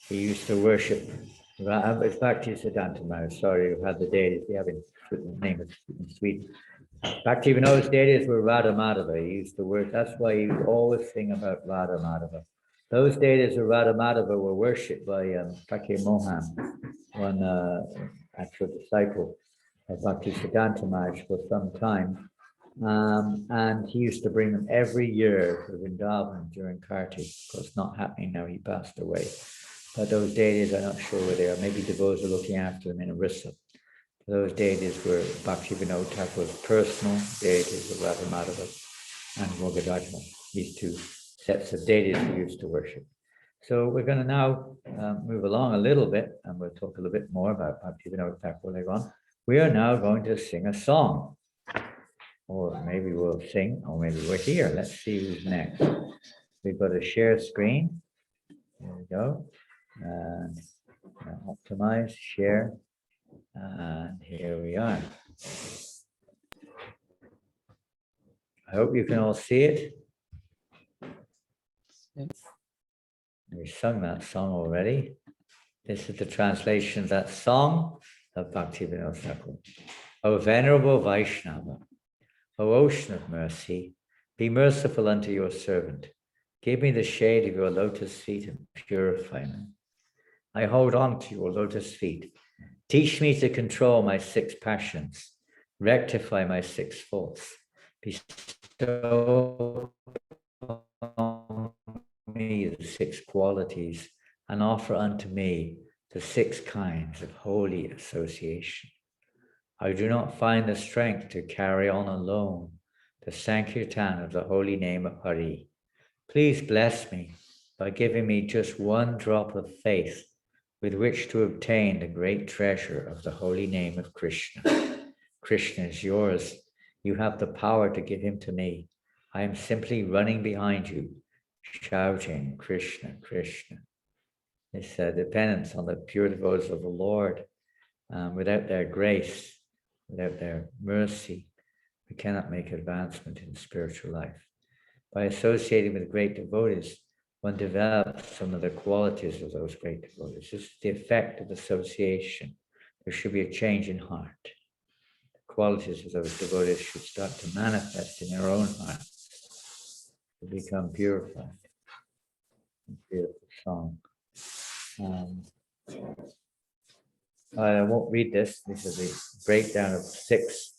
He used to worship. In fact, he's Siddhanta Maharaj. Sorry, you had the deities. We have in name in Sweden. Bhaktivinoda's deities were Radha Madhava. He used to work. That's why he would always sing about Radha Madhava. Those deities of Radha Madhava were worshipped by Fakir Mohan, one actual disciple of Bhaktisiddhanta Maharaj for some time. And he used to bring them every year to Vrindavan during Kartik. Of course, not happening now, he passed away. But those deities, I'm not sure where they are. Maybe devotees are looking after them in Orissa. Those deities were Bhaktivinoda Thakur's personal deities of Radha Madhava and Mogadajma, these two sets of deities we used to worship. So we're going to now move along a little bit, and we'll talk a little bit more about Bhaktivinoda Thakur later on. We are now going to sing a song. Or maybe we'll sing, or maybe we're here. Let's see who's next. We've got a share screen. There we go. And optimize, share. And here we are. I hope you can all see it. We sung that song already. This is the translation of that song of Bhaktivinoda Thakur. O Venerable Vaishnava, O Ocean of Mercy, be merciful unto your servant. Give me the shade of your lotus feet and purify me. I hold on to your lotus feet. Teach me to control my 6 passions, rectify my 6 faults, bestow on me the 6 qualities, and offer unto me the 6 kinds of holy association. I do not find the strength to carry on alone the Sankirtan of the holy name of Hari. Please bless me by giving me just 1 drop of faith with which to obtain the great treasure of the holy name of Krishna. Krishna is yours. You have the power to give him to me. I am simply running behind you, shouting, Krishna, Krishna. This dependence on the pure devotees of the Lord. Without their grace, without their mercy, we cannot make advancement in spiritual life. By associating with great devotees, one develops some of the qualities of those great devotees. This is the effect of association. There should be a change in heart. The qualities of those devotees should start to manifest in their own hearts, to become purified. Beautiful song. I won't read this. This is the breakdown of 6.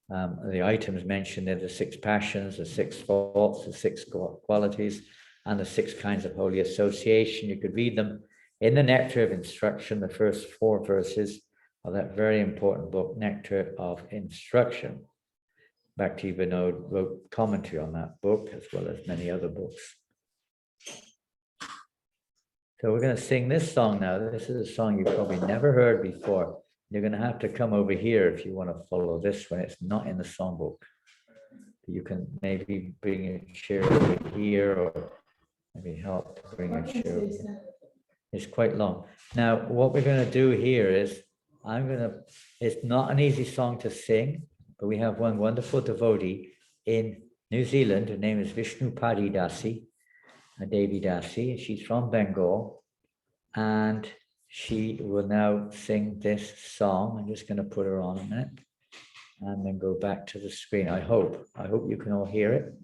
The items mentioned are the 6 passions, the 6 faults, the 6 qualities, and the 6 kinds of holy association. You could read them in the Nectar of Instruction, the first 4 verses of that very important book, Nectar of Instruction. Bhaktivinoda wrote commentary on that book, as well as many other books. So we're going to sing this song now. This is a song you've probably never heard before. You're going to have to come over here if you want to follow this one. It's not in the songbook. You can maybe bring a chair over here, or maybe help to bring a chair over here. It's quite long. Now, what we're going to do here is, it's not an easy song to sing, but we have one wonderful devotee in New Zealand. Her name is Vishnu Padi Dasi, Devi Dasi. She's from Bengal, and she will now sing this song. I'm just going to put her on a minute and then go back to the screen. I hope you can all hear it.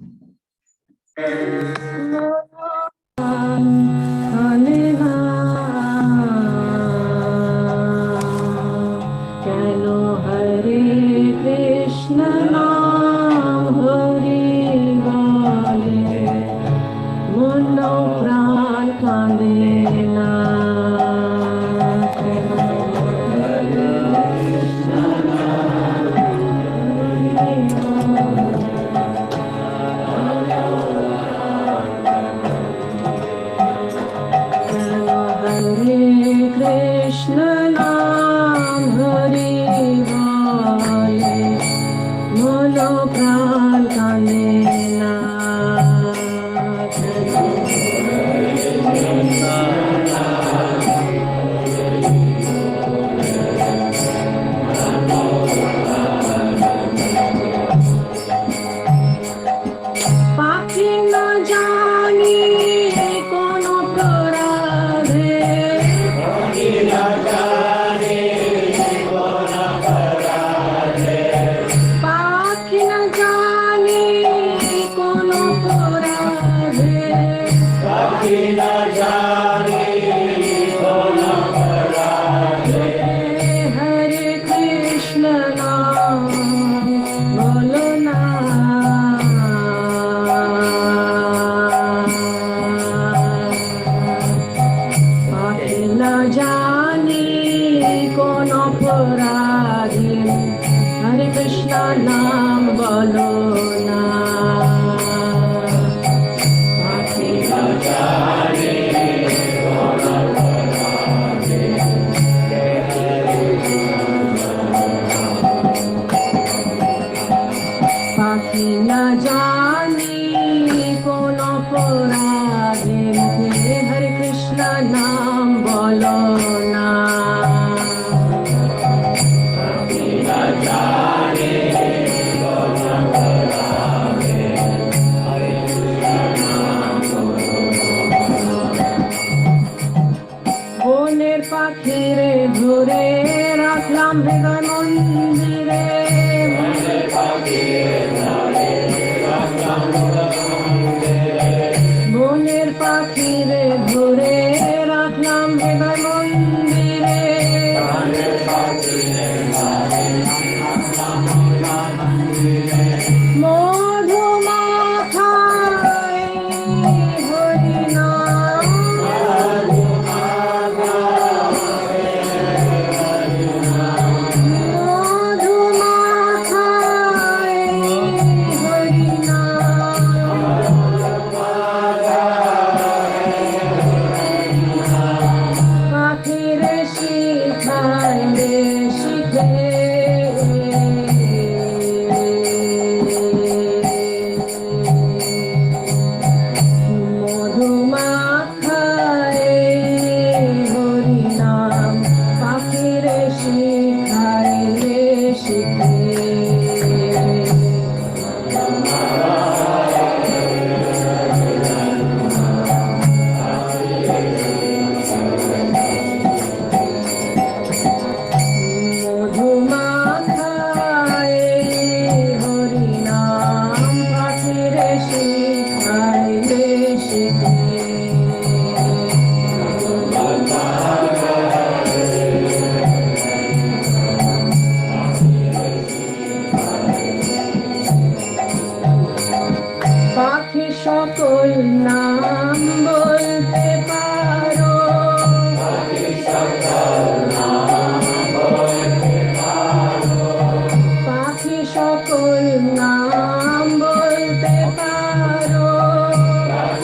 সকল নাম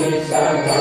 Jai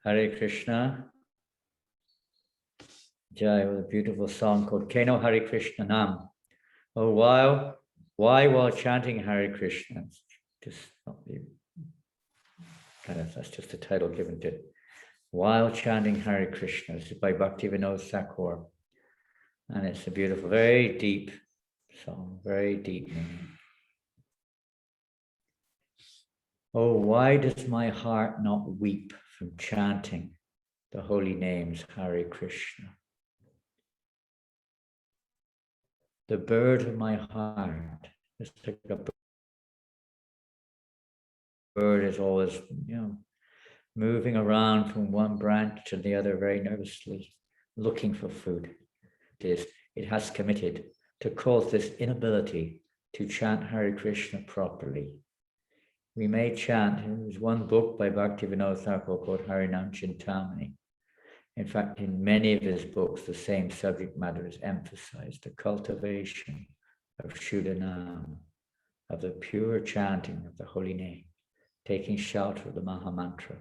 Hare Krishna. Jai, with a beautiful song called Keno Hare Krishna Nam. Oh, why while chanting Hare Krishna? Just not the that's just the title given to it. While chanting Hare Krishna. This is by Bhaktivinoda Thakur. And it's a beautiful, very deep song, very deep meaning. Oh, why does my heart not weep from chanting the holy names Hare Krishna? The bird of my heart, it's like a bird is always, moving around from one branch to the other very nervously, looking for food. It has committed to cause this inability to chant Hare Krishna properly. We may chant, there's one book by Bhaktivinoda Thakur called Harinam Chintamani. In fact, in many of his books, the same subject matter is emphasized, the cultivation of Shuddhanam, of the pure chanting of the holy name, taking shelter of the Maha Mantra.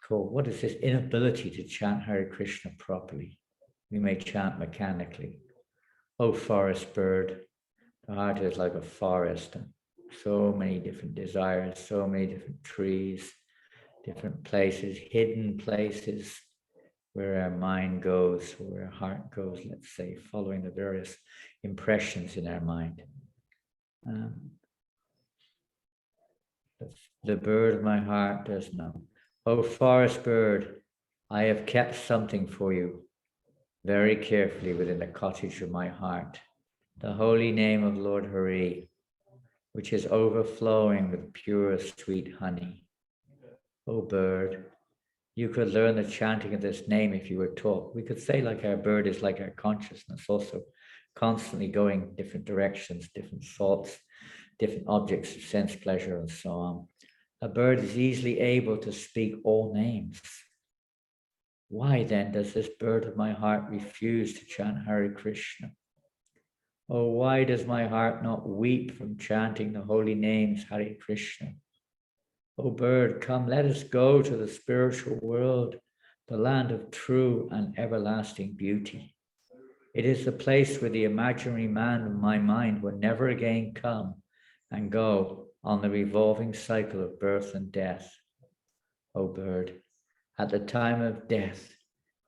Called, what is this inability to chant Hare Krishna properly? We may chant mechanically. Oh, forest bird, the heart is like a forest, and so many different desires, so many different trees, different places, hidden places, where our mind goes, where our heart goes, let's say, following the various impressions in our mind. The bird of my heart does know. Oh, forest bird, I have kept something for you very carefully within the cottage of my heart. The holy name of Lord Hari, which is overflowing with pure, sweet honey. Oh, bird, you could learn the chanting of this name if you were taught. We could say like our bird is like our consciousness, also constantly going different directions, different thoughts, different objects of sense, pleasure, and so on. A bird is easily able to speak all names. Why then does this bird of my heart refuse to chant Hare Krishna? Oh, why does my heart not weep from chanting the holy names Hare Krishna? Oh bird, come, let us go to the spiritual world, the land of true and everlasting beauty. It is the place where the imaginary man of my mind will never again come and go on the revolving cycle of birth and death. Oh bird, at the time of death,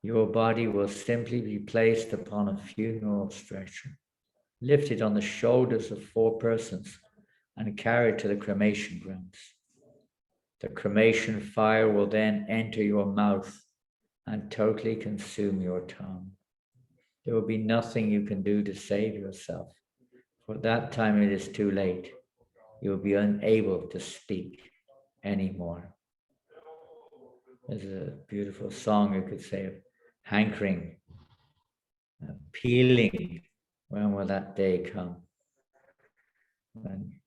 your body will simply be placed upon a funeral stretcher, lifted on the shoulders of 4 persons and carried to the cremation grounds. The cremation fire will then enter your mouth and totally consume your tongue. There will be nothing you can do to save yourself. For that time it is too late. You will be unable to speak anymore. There's a beautiful song you could say of hankering, pealing. When will that day come? When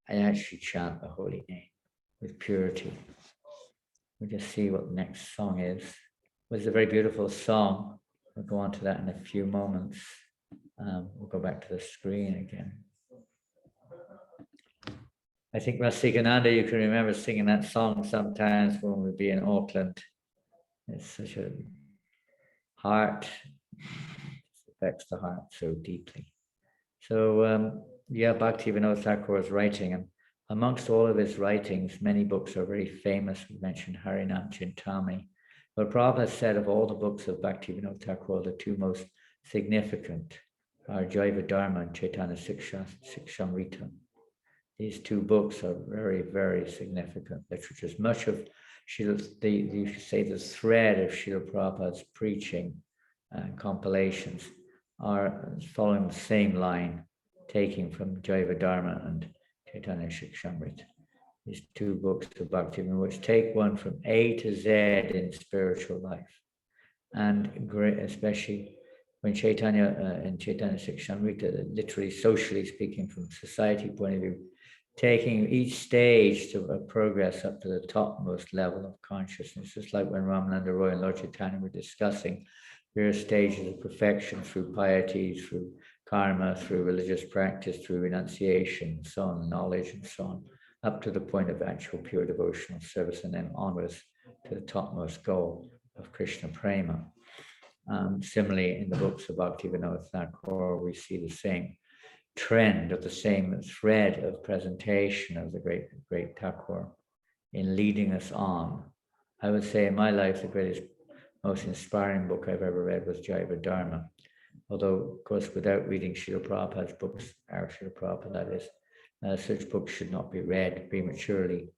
I actually chant the holy name with purity. We'll just see what the next song is. It's a very beautiful song. We'll go on to that in a few moments. We'll go back to the screen again. I think Janananda, you can remember singing that song sometimes when we'd be in Auckland. It's such a heart, it affects the heart so deeply. So Bhaktivinoda Thakur was writing, and amongst all of his writings, many books are very famous. We mentioned Harinam Chintami. But Prabhupada said of all the books of Bhaktivinoda Thakur, the two most significant are Jaiva Dharma and Chaitanya Sikshamrita. These two books are very, very significant literatures. Much of you say the thread of Srila Prabhupada's preaching and compilations are following the same line, taking from Jaiva Dharma and Chaitanya Sikshamrita. These two books of Bhaktivinoda, which take one from A to Z in spiritual life. And great, especially when Chaitanya and Chaitanya Sikshamrita, literally socially speaking from society point of view, taking each stage to progress up to the topmost level of consciousness. Just like when Ramananda Roy and Lord Chaitanya were discussing various stages of perfection through piety, through karma, through religious practice, through renunciation, so on, knowledge and so on, up to the point of actual pure devotional service, and then onwards to the topmost goal of Krishna Prema. Similarly, in the books of Bhaktivinoda Thakur, we see the same trend, of the same thread of presentation of the great Thakur in leading us on. I would say in my life, the greatest, most inspiring book I've ever read was Jaiva Dharma. Although, of course, without reading Srila Prabhupada's books, our Srila Prabhupada, that is, such books should not be read prematurely.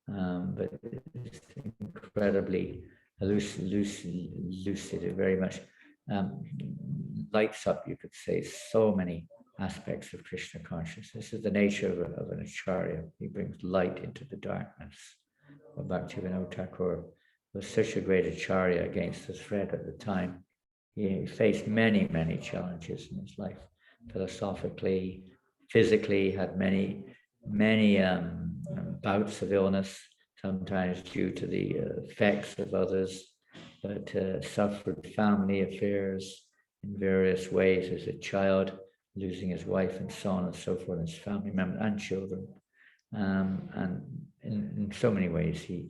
But it's incredibly lucid, it very much lights up, you could say, so many aspects of Krishna consciousness. This is the nature of an acharya. He brings light into the darkness. Bhaktivinoda Thakur was such a great acharya against the threat at the time. He faced many, many challenges in his life, philosophically, physically, had many bouts of illness, sometimes due to the effects of others, but suffered family affairs in various ways as a child, losing his wife and so on and so forth, his family members and children. And in so many ways, he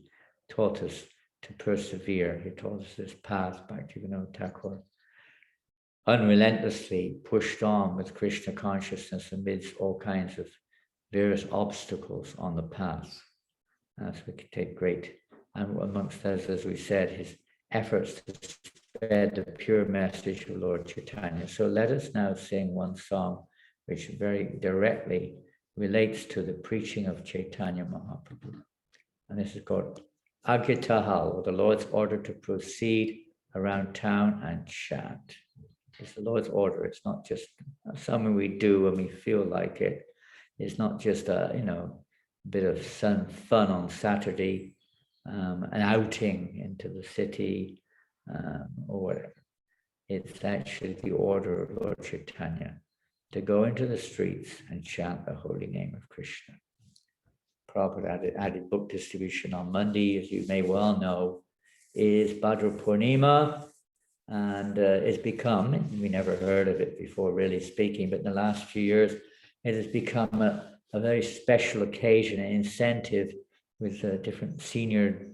taught us to persevere. He taught us this path, Bhaktivinoda Thakur unrelentlessly pushed on with Krishna consciousness amidst all kinds of various obstacles on the path. As we could take great, and amongst those, as we said, his efforts to spread the pure message of Lord Chaitanya. So let us now sing one song which very directly relates to the preaching of Chaitanya Mahaprabhu. And this is called Agyatahal, or the Lord's order to proceed around town and chant. It's the Lord's order. It's not just something we do when we feel like it. It's not just a bit of fun on Saturday, an outing into the city, or whatever. It's actually the order of Lord Chaitanya to go into the streets and chant the holy name of Krishna. Prabhupada added book distribution on Monday, as you may well know, is Bhadra Purnima, and it's become, we never heard of it before really speaking, but in the last few years, it has become a very special occasion, an incentive with different senior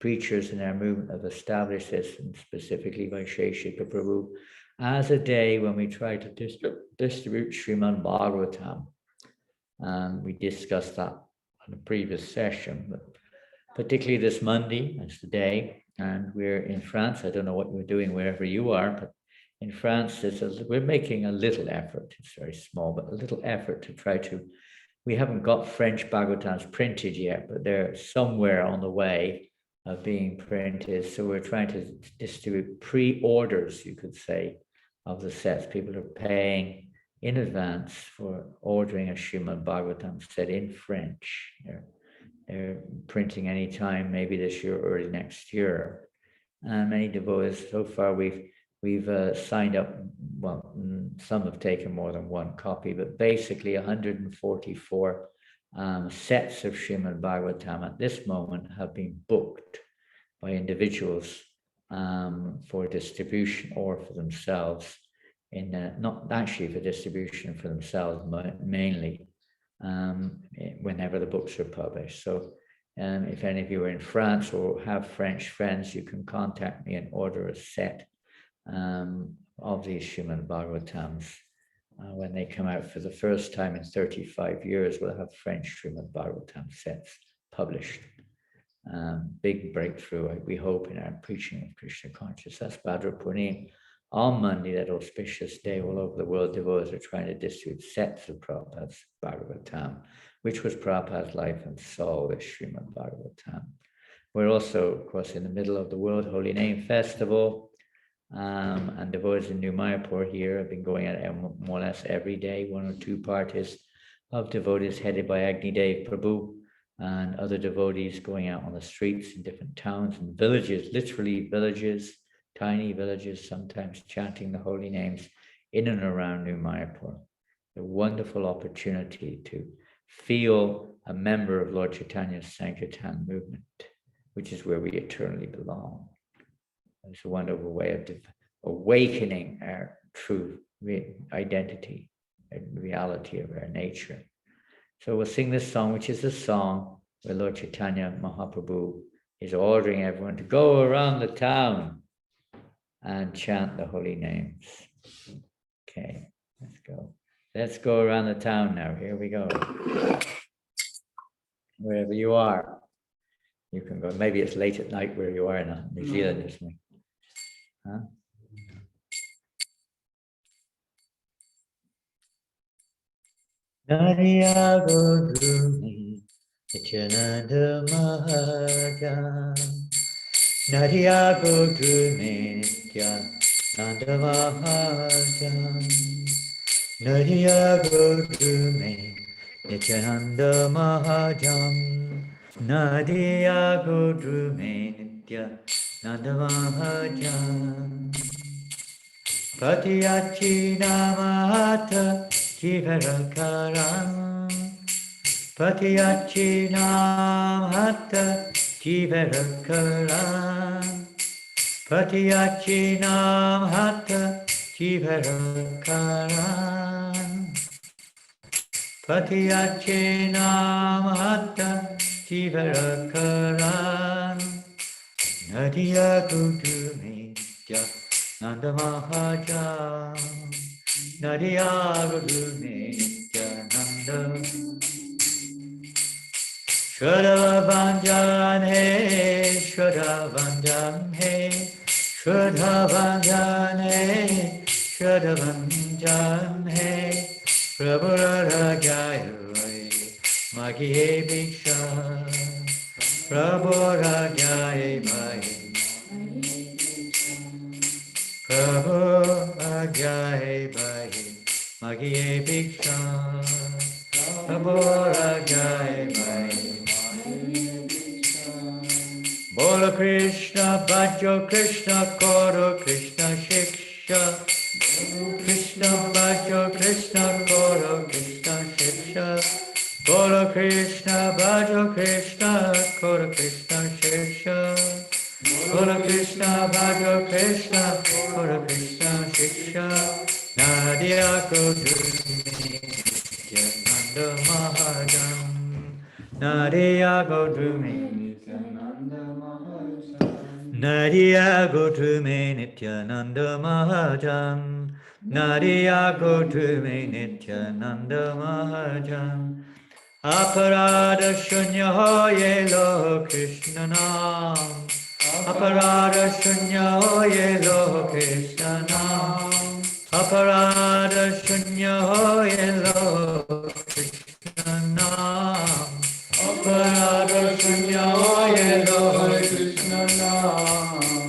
preachers in our movement have established this, and specifically by Sheshika Prabhu, as a day when we try to distribute Srimad Bhagavatam. And we discussed that on the previous session, but particularly this Monday is the day, and we're in France. I don't know what we're doing wherever you are, but in France, we're making a little effort. It's very small, but a little effort to try to we haven't got French Bhagavatams printed yet, but they're somewhere on the way of being printed. So we're trying to distribute pre-orders, you could say, of the sets. People are paying in advance for ordering a Srimad Bhagavatam set in French. They're printing anytime, maybe this year or early next year. And many devotees, so far we've signed up, well, some have taken more than one copy, but basically 144 sets of Srimad Bhagavatam at this moment have been booked by individuals for distribution or for themselves, not actually for distribution for themselves mainly, whenever the books are published. So if any of you are in France or have French friends, you can contact me and order a set of these Srimad Bhagavatams. When they come out for the first time in 35 years, we'll have French Srimad Bhagavatam sets published. Big breakthrough, we hope, in our preaching of Krishna consciousness. Bhadra Purnim, on Monday, that auspicious day, all over the world, devotees are trying to distribute sets of Prabhupada's Bhagavatam, which was Prabhupada's life and soul, this Srimad Bhagavatam. We're also, of course, in the middle of the World Holy Name Festival, and devotees in New Mayapur here have been going at it more or less every day. One or two parties of devotees headed by Agni Dev Prabhu and other devotees going out on the streets in different towns and villages, literally villages, tiny villages, sometimes chanting the holy names in and around New Mayapur. A wonderful opportunity to feel a member of Lord Chaitanya's Sankirtan movement, which is where we eternally belong. It's a wonderful way of awakening our true identity and reality of our nature. So we'll sing this song, which is a song where Lord Chaitanya Mahaprabhu is ordering everyone to go around the town and chant the holy names. Okay, let's go. Let's go around the town now. Here we go. Wherever you are, you can go. Maybe it's late at night where you are in New Zealand, isn't it? Huh? Nariya Godrumi Janananda Maharaj, Nariya Godrumi Janananda Maharaj, Nariya Godrumi Janananda Maharaj, Nariya Godrumi Janananda Maharaj, Patiyachi Namata Jivarakaram, Patiyachi Namata Jivarakaram, Patiyachi Namata Jivarakaram, Patiyachi Namata Jivarakaram, Nadiya Gudumi Nanda Mahaja, Nadiya Gudumi Nanda, Shraddha Vanjan He, Shraddha Vanjan He, Shraddha Vanjan He, Shraddha Vanjan He, Prabhu Radha Jaya, Magye Bhiksha, Prabhu Radha Jaya, Prabhu Ajay Bhai, Magiye Bhiksha, Prabhu Ajay Bhai. Bolo Krishna, Bhajo Krishna, Koro Krishna Shiksha, Krishna Bhajo Krishna, Koro Krishna Shiksha, Bolo Krishna, Bhajo Krishna, Koro Krishna Shiksha. Gora Krishna, Bhagavad Krishna, Gora Krishna, Shiksha, Nadia Godrumi, Jananda Mahajam, Nadia Godrumi, Nadia Godrumi, Nityananda Mahajam, Nadia Godrumi, Nityananda Mahajam, Aparada Shunya Hoye Lo Krishna Nam, Aparada Shunya Hoye Lo Krishna Nam, Aparada Shunya Hoye Lo Krishna Nam.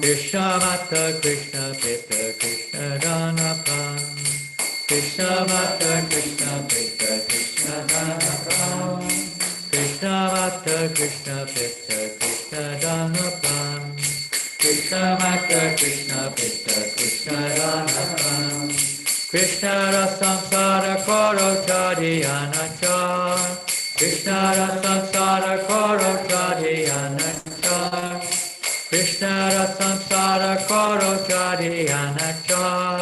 Krishna Mata Krishna Pita Krishna Dana Pran. Krishna Mata Krishna Pita Krishna Dana Pran. Krishna Mata Krishna Pita Krishna Dana Pran. Krishna Mata Krishna Pita Krishna Dana Pran. Krishna Rasamsara Koro Chadi Anachar. Krishna Rasamsara Koro Chadi Anachar. Krishna Rasamsara Koro Chadi Anachar.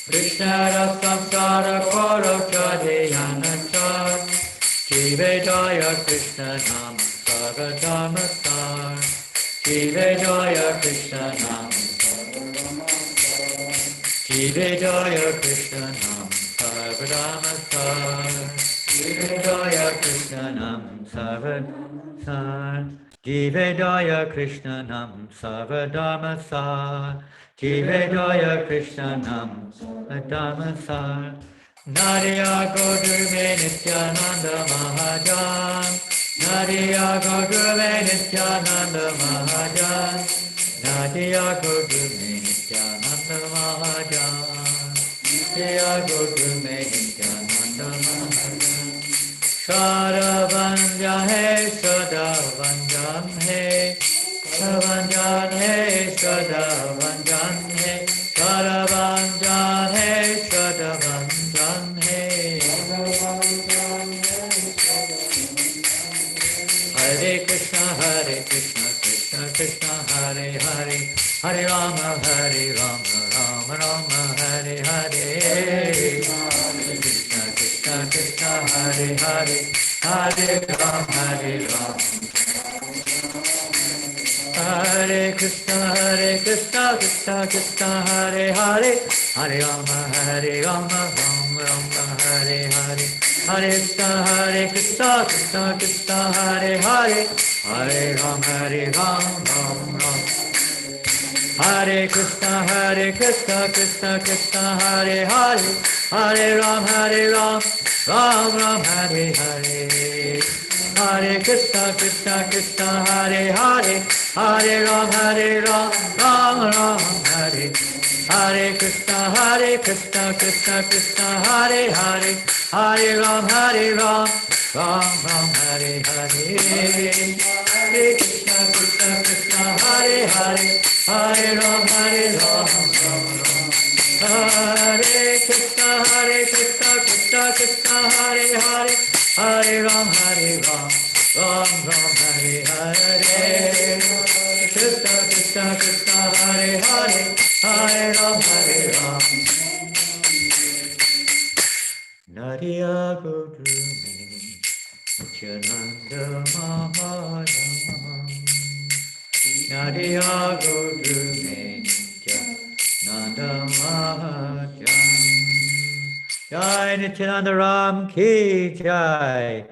Krishna Rasamsara Koro Chadi Anachar. Jive Jaya Krishna Nam Sagadhamasar. Jive Jaya Krishna Nam Jive Jaya Krishna Nam Sagadhamasar. Jive Jaya Krishna Nam Sagadhamasar. Jive Jaya Krishna Nam Sagadhamasar. Jive Jaya Krishna Nam Sagadhamasar. Nariya Godrume Nityananda Mahajan. Nariya Godrume Nityananda Mahajan. Nariya Godrume Nityananda Mahajan. Nariya Godrume Nityananda Mahajan. Shadavanjan hai, Shadavanjan hai. Shadavanjan hai, Shadavanjan hai. Shadavanjan hai, Shadavanjan hai. Hare Krishna, Krishna Krishna, Hare Hare. Hare Rama, Rama Rama, Hare Hare. Krishna Krishna Krishna, Hare Hare. Hare Rama, Hare Krishna, Krishna Krishna, Hare Hare. Hare Rama, Rama Rama, Hare Hare. Hare Krishna, Krishna Krishna, Hare Hare. Hare Rama, Rama. Hare Krishna, Krishna Krishna, Hare Hare. Hare Rama, Rama Hare Hare. Hare Krishna, Krishna, Hare Hare. Hare Rama, Rama Hare. Hare Krishna, Krishna Krishna, Hare Hare. Hare Rama, Rama Hare Hare. Hare Krishna, Krishna, Hare Hare. Hare Rama, Rama. Hare Krishna, Krishna Krishna, Hare Hare. Hare Rama, Rama Hare Hare. Krishna, Krishna, Hare Hare. Hare Rama, Nadiya Godrume Janananda Maharaja. Nadiya Godrume Janananda Maharaja. Jai Nityananda Ram Ki Jai.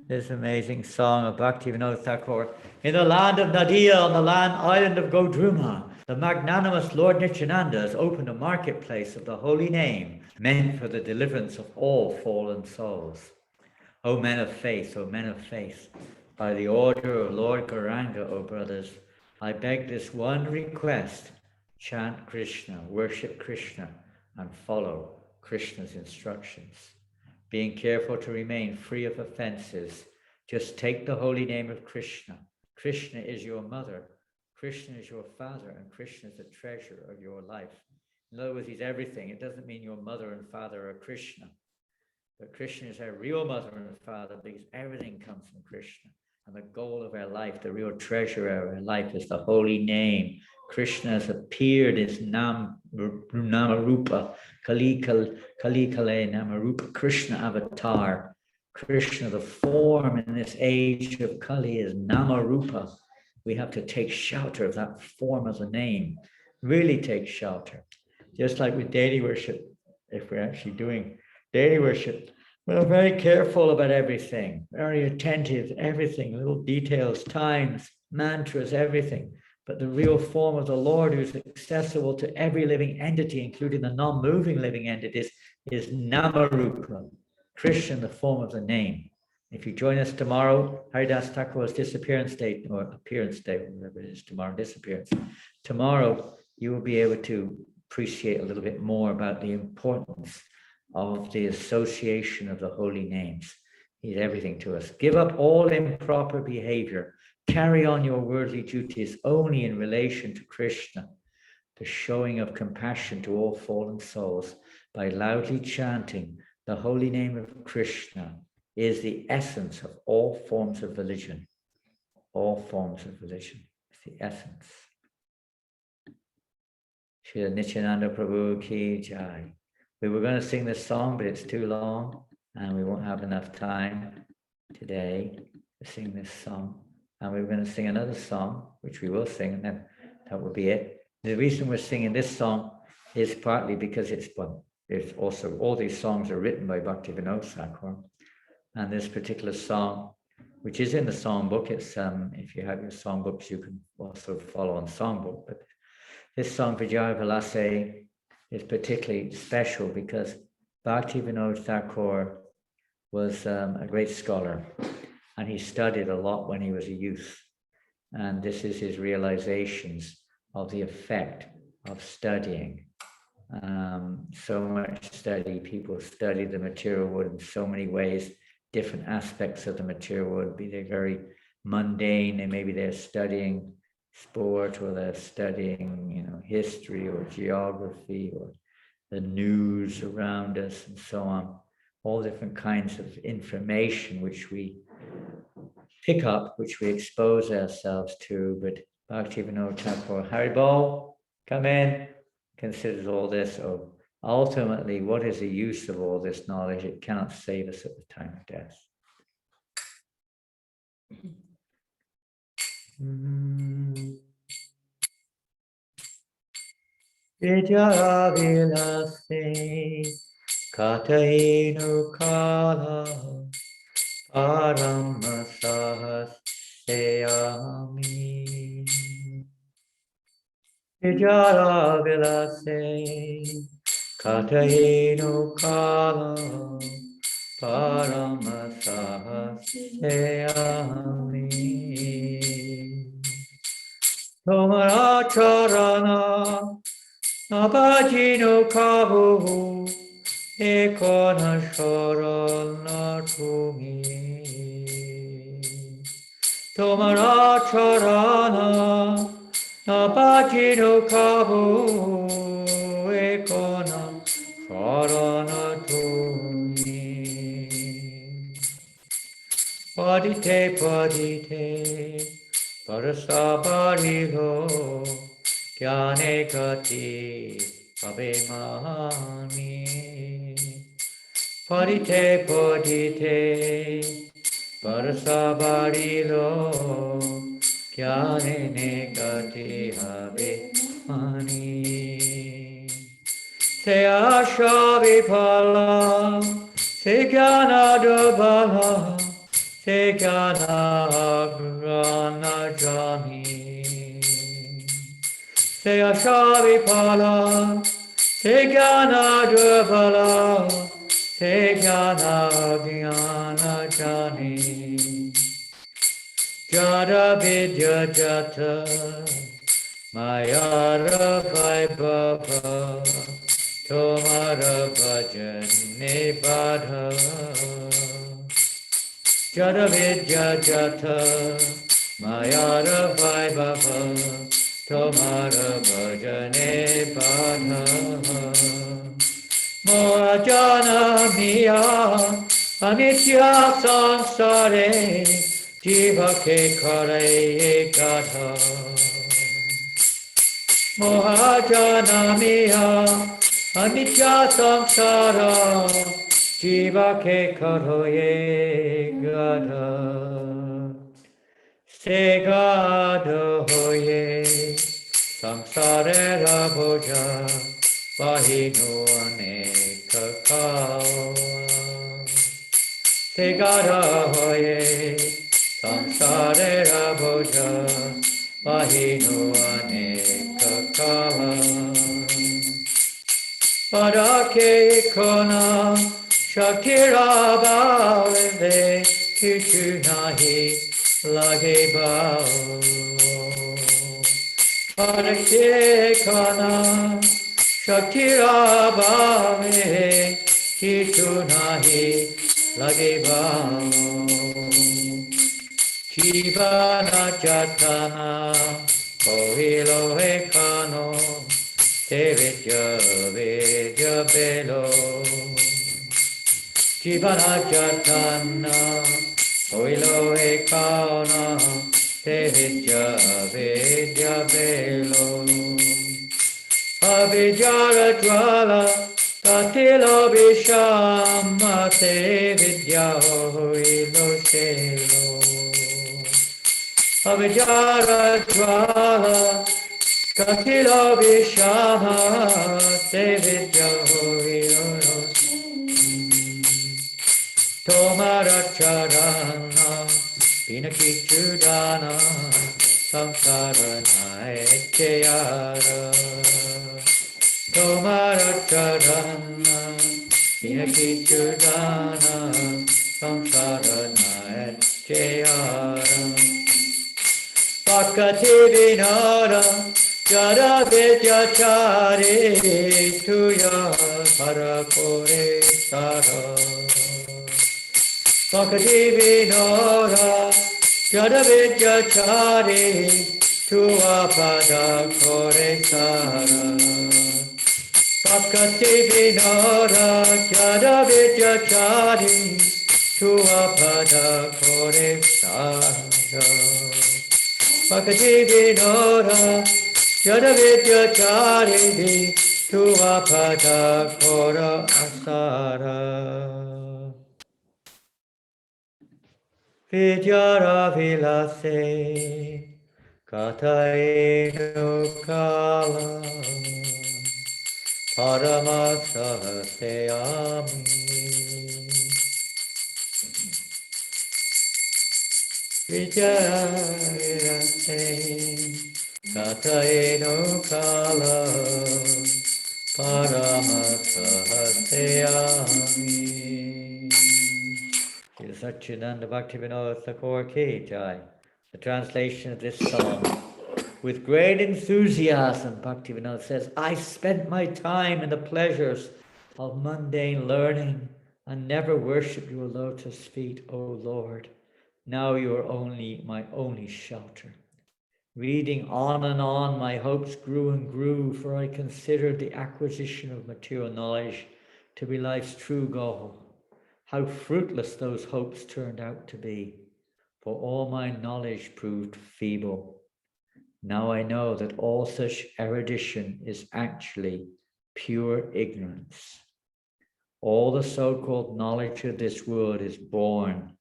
This amazing song of Bhaktivinoda Thakur. In the land of Nadia, on the island of Godruma, the magnanimous Lord Nityananda has opened a marketplace of the holy name, meant for the deliverance of all fallen souls. O men of faith, by the order of Lord Gauranga, O brothers, I beg this one request: chant Krishna, worship Krishna, and follow Krishna's instructions. Being careful to remain free of offenses, just take the holy name of Krishna. Krishna is your mother, Krishna is your father, and Krishna is the treasure of your life. In other words, he's everything. It doesn't mean your mother and father are Krishna, but Krishna is our real mother and father, because everything comes from Krishna. And the goal of our life, the real treasure of our life, is the holy name. Krishna has appeared as Namarupa, Kali Kale Namarupa, Krishna avatar. Krishna, the form in this age of Kali, is Namarupa. We have to take shelter of that form as a name, really take shelter. Just like with daily worship, if we're actually doing daily worship, we're very careful about everything, very attentive, everything, little details, times, mantras, everything. But the real form of the Lord, who's accessible to every living entity, including the non-moving living entities, is Namarupa, Krishna, the form of the name. If you join us tomorrow, Haridas Thakur's disappearance date, or appearance date, whatever it is tomorrow, disappearance. tomorrow you will be able to appreciate a little bit more about the importance of the association of the holy names. He's everything to us. Give up all improper behavior. Carry on your worldly duties only in relation to Krishna. The showing of compassion to all fallen souls by loudly chanting the holy name of Krishna is the essence of all forms of religion. All forms of religion. It's the essence. Srila Nityananda Prabhu ki jai. We were going to sing this song, but it's too long, and we won't have enough time today to sing this song. And we were going to sing another song, which we will sing, and then that will be it. The reason we're singing this song is partly because it's also all these songs are written by Bhaktivinoda Thakur, and this particular song, which is in the songbook, it's if you have your songbooks, you can also follow on songbook. But this song Vijaya Vilase is particularly special because Bhaktivinoda Thakur was a great scholar, and he studied a lot when he was a youth. And this is his realizations of the effect of studying. So much study, people study the material world in so many ways, different aspects of the material world, be they very mundane, and maybe they're studying sport, or they're studying, history or geography or the news around us and so on. All different kinds of information which we pick up, which we expose ourselves to. But Bhaktivinoda Thakur, Haribol, come in, considers all this. So ultimately, what is the use of all this knowledge? It cannot save us at the time of death. Vijaya Vilase Katahinu Kala Parama Sahasayami. Vijaya Vilase Katahinu Kala Parama Sahasayami. Tomara Charana Nabhajino Kabu Ekona Sharana Tumi. Tomara Charana Nabhajino Kabu Ekona Sharana Tumi. Padite Padite Parasabarilo Kyane Kati Abhimani. Padite Padite Parasabarilo Kyane Kati Abhimani. Se Asha Vipala Se Gyana Dobala Se Gyana Agrana Jani. Se Asha Vipala Se Gyana Dobala Se Gyana Agrana Jani. Jada Vidya Jata Mayara Vaibhava Tomara Bhajane Badha. Jada Vidya Jata Mayara Vaibhava Tomara Bhajane Badha. Mohajana Miya Anitya Sansare Jiva Ke Kare Gatha. Mohajana Miya Anitya Samsara Jiva Ke Kare Gatha. Se Gada Hoye Samsare Rabhoja Bahino Aneka Kawa. Se Gada Hoye Samsare Rabhoja Bahino Aneka Kawa. Padake Kona Shakira Bhavende Kichu Nahi Lage Bhao. Parakekana Shaktirabhave Kitunahi Lagivamo Jivana Jatana Ohilo Hekano Tevidya Vidya Belo Jivana Jatana Ohilo Hekano Tevidya Vidya Belo Abhijara Dwala Tatilo Vishama Tevidya Ohilo Shelo Avijara Jwala Katilo Vishama Devidya Horiyo Tomara Charana Pinaki Chudana Samsara Naekayara Tomara Charana Pinaki Chudana Samsara Naekayara Bhaktivinoda Jada Vidyachari Tuya Harakore Sara Bhaktivinoda Jada Vidyachari Tuya Harakore Sara Bhaktivinoda Jada Vidyachari Tuya Harakore Sara Bhaktivinoda Jadavidya Charini Tuvapada Kora Asara Vidyara Vilase Katainu Kala Paramasahaseyami Vidyarase Katainu Kala Paramasahaseyami. Sachinanda Bhaktivinoda Thakur Ki Jai. The translation of this song. With great enthusiasm, Bhaktivinoda says, I spent my time in the pleasures of mundane learning and never worshipped your lotus feet, O Lord. Now you are only my only shelter. Reading on and on, my hopes grew and grew, for I considered the acquisition of material knowledge to be life's true goal. How fruitless those hopes turned out to be, for all my knowledge proved feeble. Now I know that all such erudition is actually pure ignorance. All the so-called knowledge of this world is born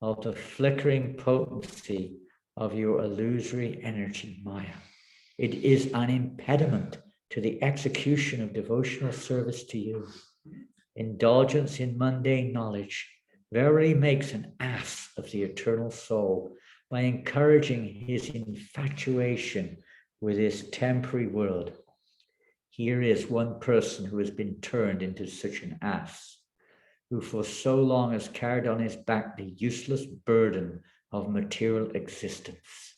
of the flickering potency of your illusory energy, Maya. It is an impediment to the execution of devotional service to you. Indulgence in mundane knowledge verily makes an ass of the eternal soul by encouraging his infatuation with this temporary world. Here is one person who has been turned into such an ass, who for so long has carried on his back the useless burden of material existence.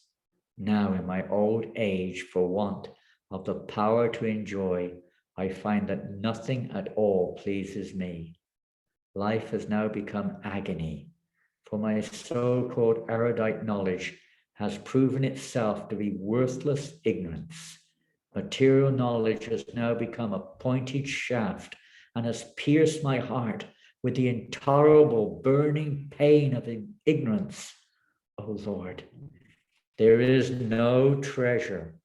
Now in my old age, for want of the power to enjoy, I find that nothing at all pleases me. Life has now become agony, for my so-called erudite knowledge has proven itself to be worthless ignorance. Material knowledge has now become a pointed shaft and has pierced my heart with the intolerable burning pain of ignorance. O Lord, there is no treasure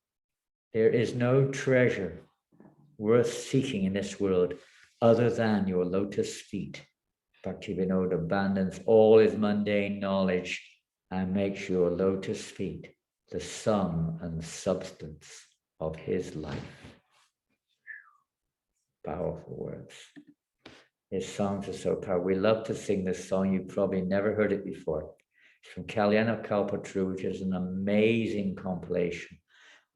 worth seeking in this world other than your lotus feet. Bhaktivinoda abandons all his mundane knowledge and makes your lotus feet the sum and substance of his life. Powerful words. His songs are so powerful. We love to sing this song. You've probably never heard it before. It's from Kalyana Kalpatru, which is an amazing compilation,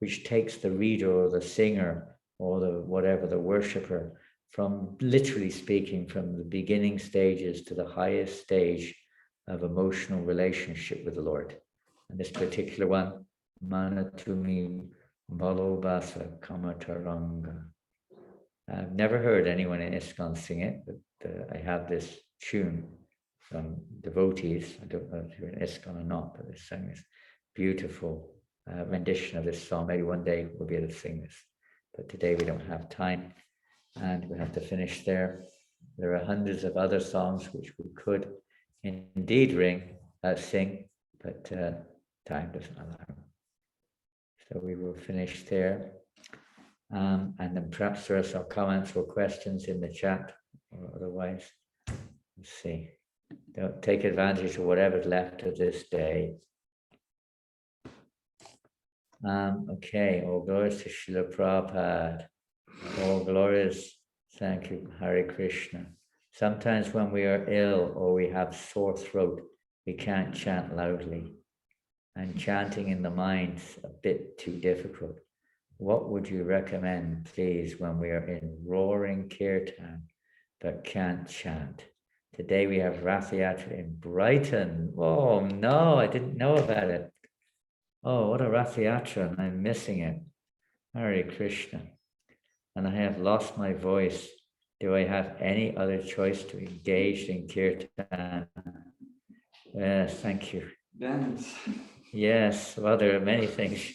which takes the reader or the singer or the whatever, the worshipper, from literally speaking from the beginning stages to the highest stage of emotional relationship with the Lord. And this particular one, Manatumi Balobasa Kamataranga. I've never heard anyone in ISKCON sing it, but I have this tune from devotees. I don't know if you're in ISKCON or not, but they sang this beautiful rendition of this song. Maybe one day we'll be able to sing this, but today we don't have time and we have to finish there. There are hundreds of other songs which we could indeed sing, but time doesn't allow. So we will finish there. And then perhaps there are some comments or questions in the chat or otherwise. Let's see. Don't take advantage of whatever's left of this day. Okay, all glories to Srila Prabhupada. All glories, thank you, Hare Krishna. Sometimes when we are ill or we have sore throat, we can't chant loudly. And chanting in the mind's a bit too difficult. What would you recommend, please, when we are in roaring kirtan but can't chant? Today we have Rath Yatra in Brighton. Oh no, I didn't know about it. Oh, what a Rath Yatra, and I'm missing it. Hare Krishna. And I have lost my voice. Do I have any other choice to engage in kirtan? Yes, thank you. Dance. Yes, well, there are many things.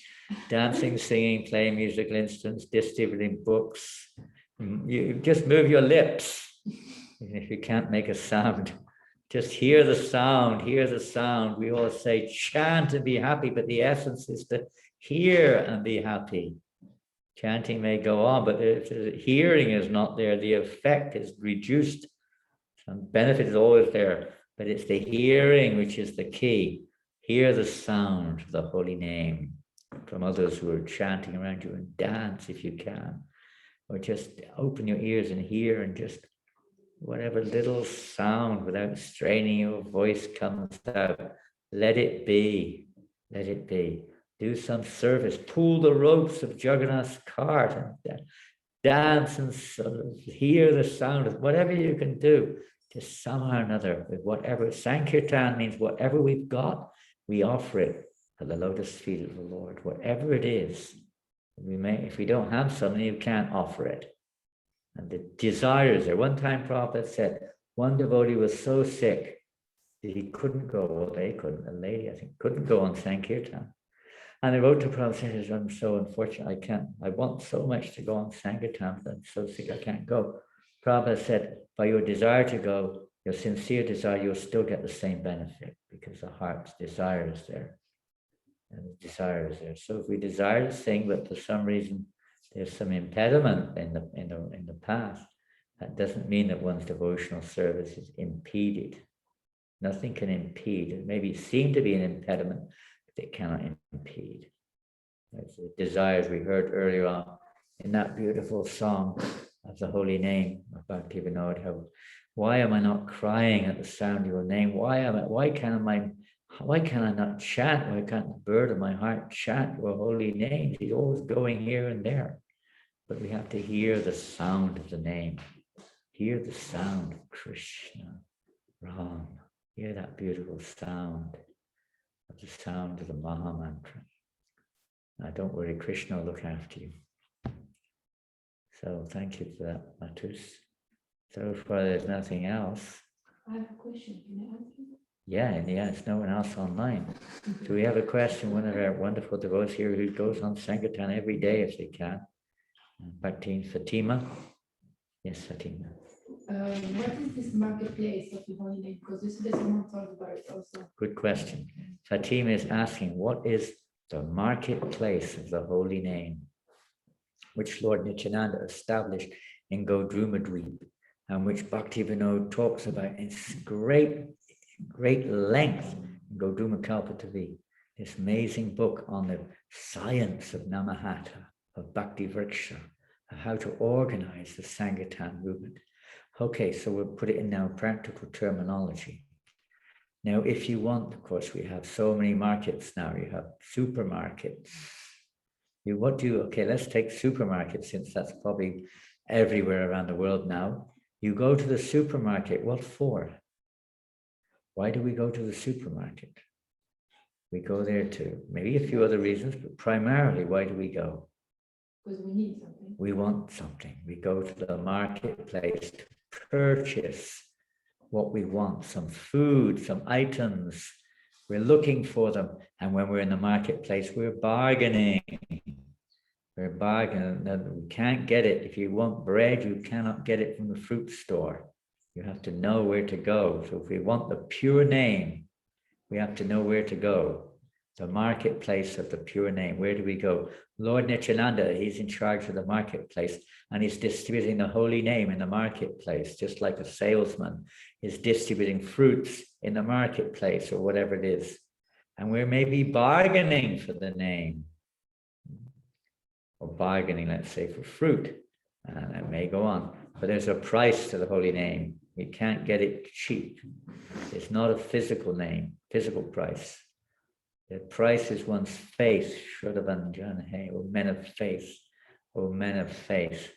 Dancing, singing, playing musical instruments, distributing books. You just move your lips. Even if you can't make a sound, just hear the sound, hear the sound. We all say chant and be happy, but the essence is to hear and be happy. Chanting may go on, but if the hearing is not there, the effect is reduced. Some benefit is always there, but it's the hearing which is the key. Hear the sound of the holy name from others who are chanting around you, and dance if you can, or just open your ears and hear, and just whatever little sound without straining your voice comes out, let it be, let it be. Do some service, pull the ropes of Jagannath's cart and dance and sort of hear the sound of whatever you can do, just somehow or another, with whatever. Sankirtan means whatever we've got, we offer it at the lotus feet of the Lord, whatever it is. We may, if we don't have something, you can't offer it. And the desire is there. One time Prabhupada said, one devotee was so sick that he couldn't go, well, they couldn't, a lady, I think, couldn't go on Sankirtan. And I wrote to Prabhupada and said, I'm so unfortunate, I want so much to go on Sankirtan, but I'm so sick I can't go. Prabhupada said, by your desire to go, your sincere desire, you'll still get the same benefit because the heart's desire is there. And the desire is there. So if we desire to sing, but for some reason there's some impediment in the path, that doesn't mean that one's devotional service is impeded. Nothing can impede. It maybe seem to be an impediment, but it cannot impede. It's the desires we heard earlier on in that beautiful song of the holy name of Bhaktivinoda. Why am I not crying at the sound of your name? Why can I not chant? Why can't the bird of my heart chant your holy name? He's always going here and there. But we have to hear the sound of the name. Hear the sound of Krishna, Ram. Hear that beautiful sound of the Maha Mantra. Now don't worry, Krishna will look after you. So thank you for that, Matus. So far there's nothing else. I have a question. Can I ask you? Yeah, there's no one else online. Do we have a question? One of our wonderful devotees here who goes on Sankirtan every day if they can. Fatima. Yes, Fatima. What is this marketplace of the holy name? Because this is someone talked about it also. Good question. Fatima is asking, what is the marketplace of the holy name, which Lord Nityananda established in Godrumadweep, and which Bhaktivinoda talks about in great length in Godrumakalpatavi, this amazing book on the science of Namahata, of Bhakti Vriksha, of how to organize the Sankirtan movement. Okay, so we'll put it in now practical terminology. Now, if you want, of course, we have so many markets now. You have supermarkets. Okay, let's take supermarkets, since that's probably everywhere around the world now. You go to the supermarket, what for? Why do we go to the supermarket? We go there too. Maybe a few other reasons, but primarily, why do we go? Because we need something. We want something. We go to the marketplace to purchase what we want, some food, some items. We're looking for them. And when we're in the marketplace, we're bargaining. We're bargaining. We can't get it. If you want bread, you cannot get it from the fruit store. You have to know where to go. So if we want the pure name, we have to know where to go. The marketplace of the pure name. Where do we go? Lord Nityananda, he's in charge of the marketplace, and he's distributing the holy name in the marketplace, just like a salesman is distributing fruits in the marketplace or whatever it is. And we're maybe bargaining for the name, or bargaining, let's say, for fruit, and it may go on. But there's a price to the holy name. You can't get it cheap. It's not a physical name, physical price. The price is one's faith. Shraddhavanjan, O men of faith, O men of faith.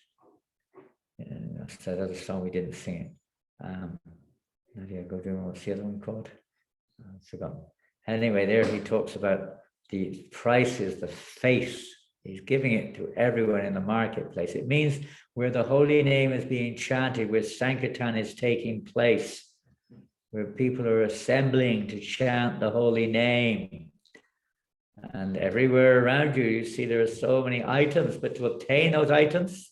That's that other song, we didn't sing it. Nadia, go do what's the other one called? I've forgotten. Anyway, there he talks about the prices, the faith. He's giving it to everyone in the marketplace. It means where the holy name is being chanted, where Sankirtan is taking place, where people are assembling to chant the holy name. And everywhere around you, you see there are so many items, but to obtain those items,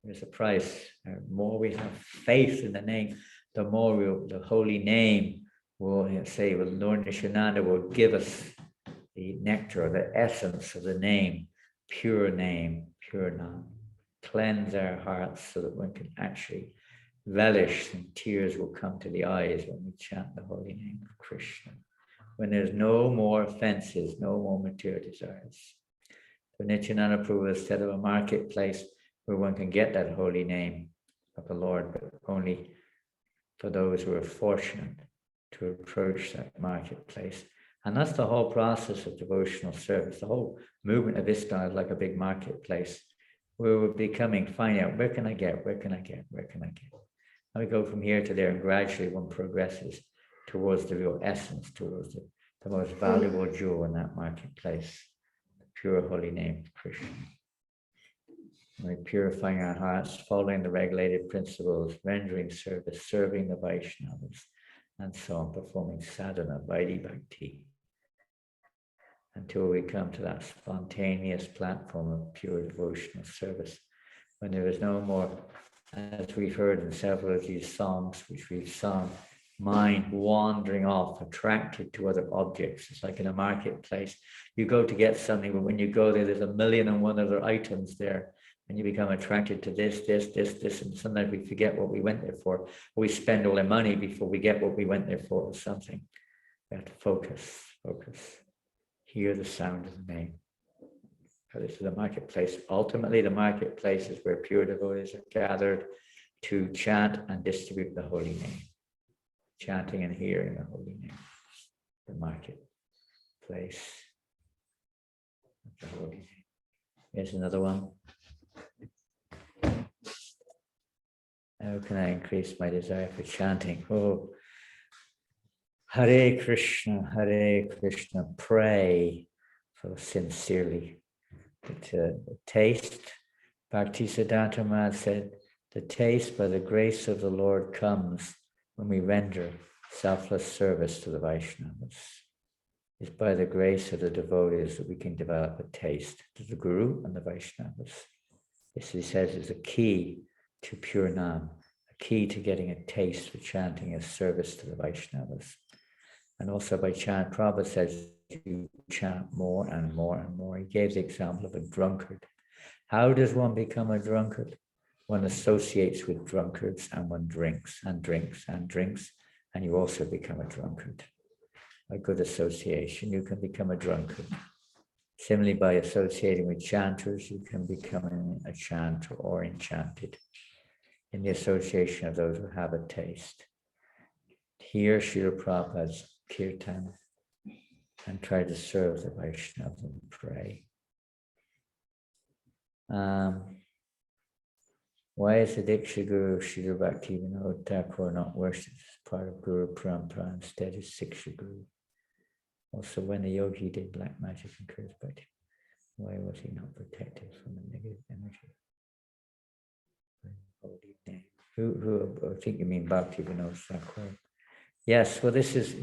there's a price. The more we have faith in the name, the more the holy name will say, well, Lord Nityananda will give us the nectar, the essence of the name, pure Nam. Cleanse our hearts so that one can actually relish, and tears will come to the eyes when we chant the holy name of Krishna. When there's no more offenses, no more material desires. So Nityananda Prabhu has set up a marketplace where one can get that holy name of the Lord, but only for those who are fortunate to approach that marketplace. And that's the whole process of devotional service. The whole movement of ISKCON is like a big marketplace where we're finding out, where can I get? And we go from here to there, and gradually one progresses towards the real essence, towards the most valuable jewel in that marketplace, the pure holy name of Krishna. We're purifying our hearts, following the regulated principles, rendering service, serving the Vaishnavas, and so on, performing sadhana, Vaidhi Bhakti, until we come to that spontaneous platform of pure devotional service, when there is no more, as we've heard in several of these songs which we've sung, mind wandering off, attracted to other objects. It's like in a marketplace. You go to get something, but when you go there, there's 1,000,001 other items there, and you become attracted to this, and sometimes we forget what we went there for. Or we spend all the money before we get what we went there for, or something. We have to focus. Hear the sound of the name. So this is the marketplace. Ultimately, the marketplace is where pure devotees are gathered to chant and distribute the holy name. Chanting and hearing the holy name. The marketplace of the holy name. Here's another one. How can I increase my desire for chanting? Oh, Hare Krishna, pray for sincerely. The taste, Bhaktisiddhanta Maharaj said, the taste by the grace of the Lord comes when we render selfless service to the Vaishnavas. It's by the grace of the devotees that we can develop a taste to the Guru and the Vaishnavas. This, he says, is a key to pure Nam, a key to getting a taste for chanting as service to the Vaishnavas. And also by chant, Prabhupada says, you chant more and more and more. He gave the example of a drunkard. How does one become a drunkard? One associates with drunkards, and one drinks and drinks and drinks, and you also become a drunkard. By good association, you can become a drunkard. Similarly, by associating with chanters, you can become a chanter or enchanted in the association of those who have a taste. Hear Srila Prabhupada's kirtan and try to serve the Vaishnavas and pray. Why is the Diksha Guru Srila Bhaktivinod Thakur not worshipped as part of Guru Parampara? Instead is Siksha Guru. Also, when the yogi did black magic and cursed, but why was he not protected from the negative energy? Holy name. Who? I think you mean Bhaktivinoda Thakur. Yes. Well, this is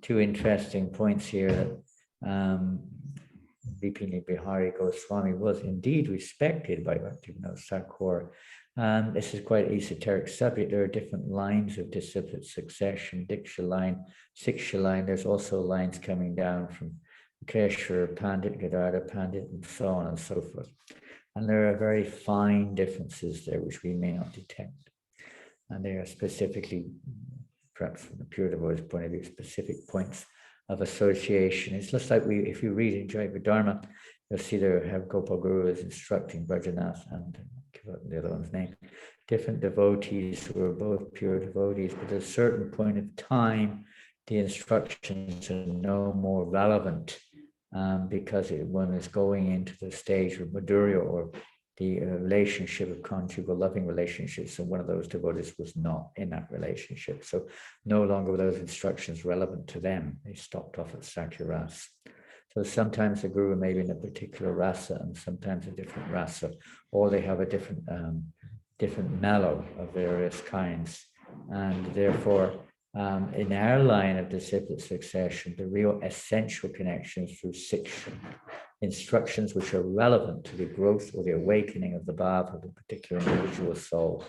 two interesting points here. That Vipini Bihari Goswami was indeed respected by Bhaktivinoda Thakur. This is quite an esoteric subject. There are different lines of disciplate succession, Diksha line, Siksha line. There's also lines coming down from Keshwar Pandit, Gadadhar Pandit, and so on and so forth. And there are very fine differences there which we may not detect. And they are specifically, perhaps from the pure devotee's point of view, specific points of association. It's just like if you read in Jaiva Dharma, you'll see there have Gopal Guru is instructing Brajanath and give up the other one's name, different devotees who are both pure devotees, but at a certain point of time, the instructions are no more relevant because one is going into the stage of Madhurya or the relationship of conjugal loving relationships, and one of those devotees was not in that relationship. So no longer were those instructions relevant to them. They stopped off at Sakya-rasa. So sometimes the guru may be in a particular rasa and sometimes a different rasa, or they have a different mellow of various kinds. And therefore, in our line of disciplate succession, the real essential connections through siksha, instructions which are relevant to the growth or the awakening of the bhava of a particular individual soul.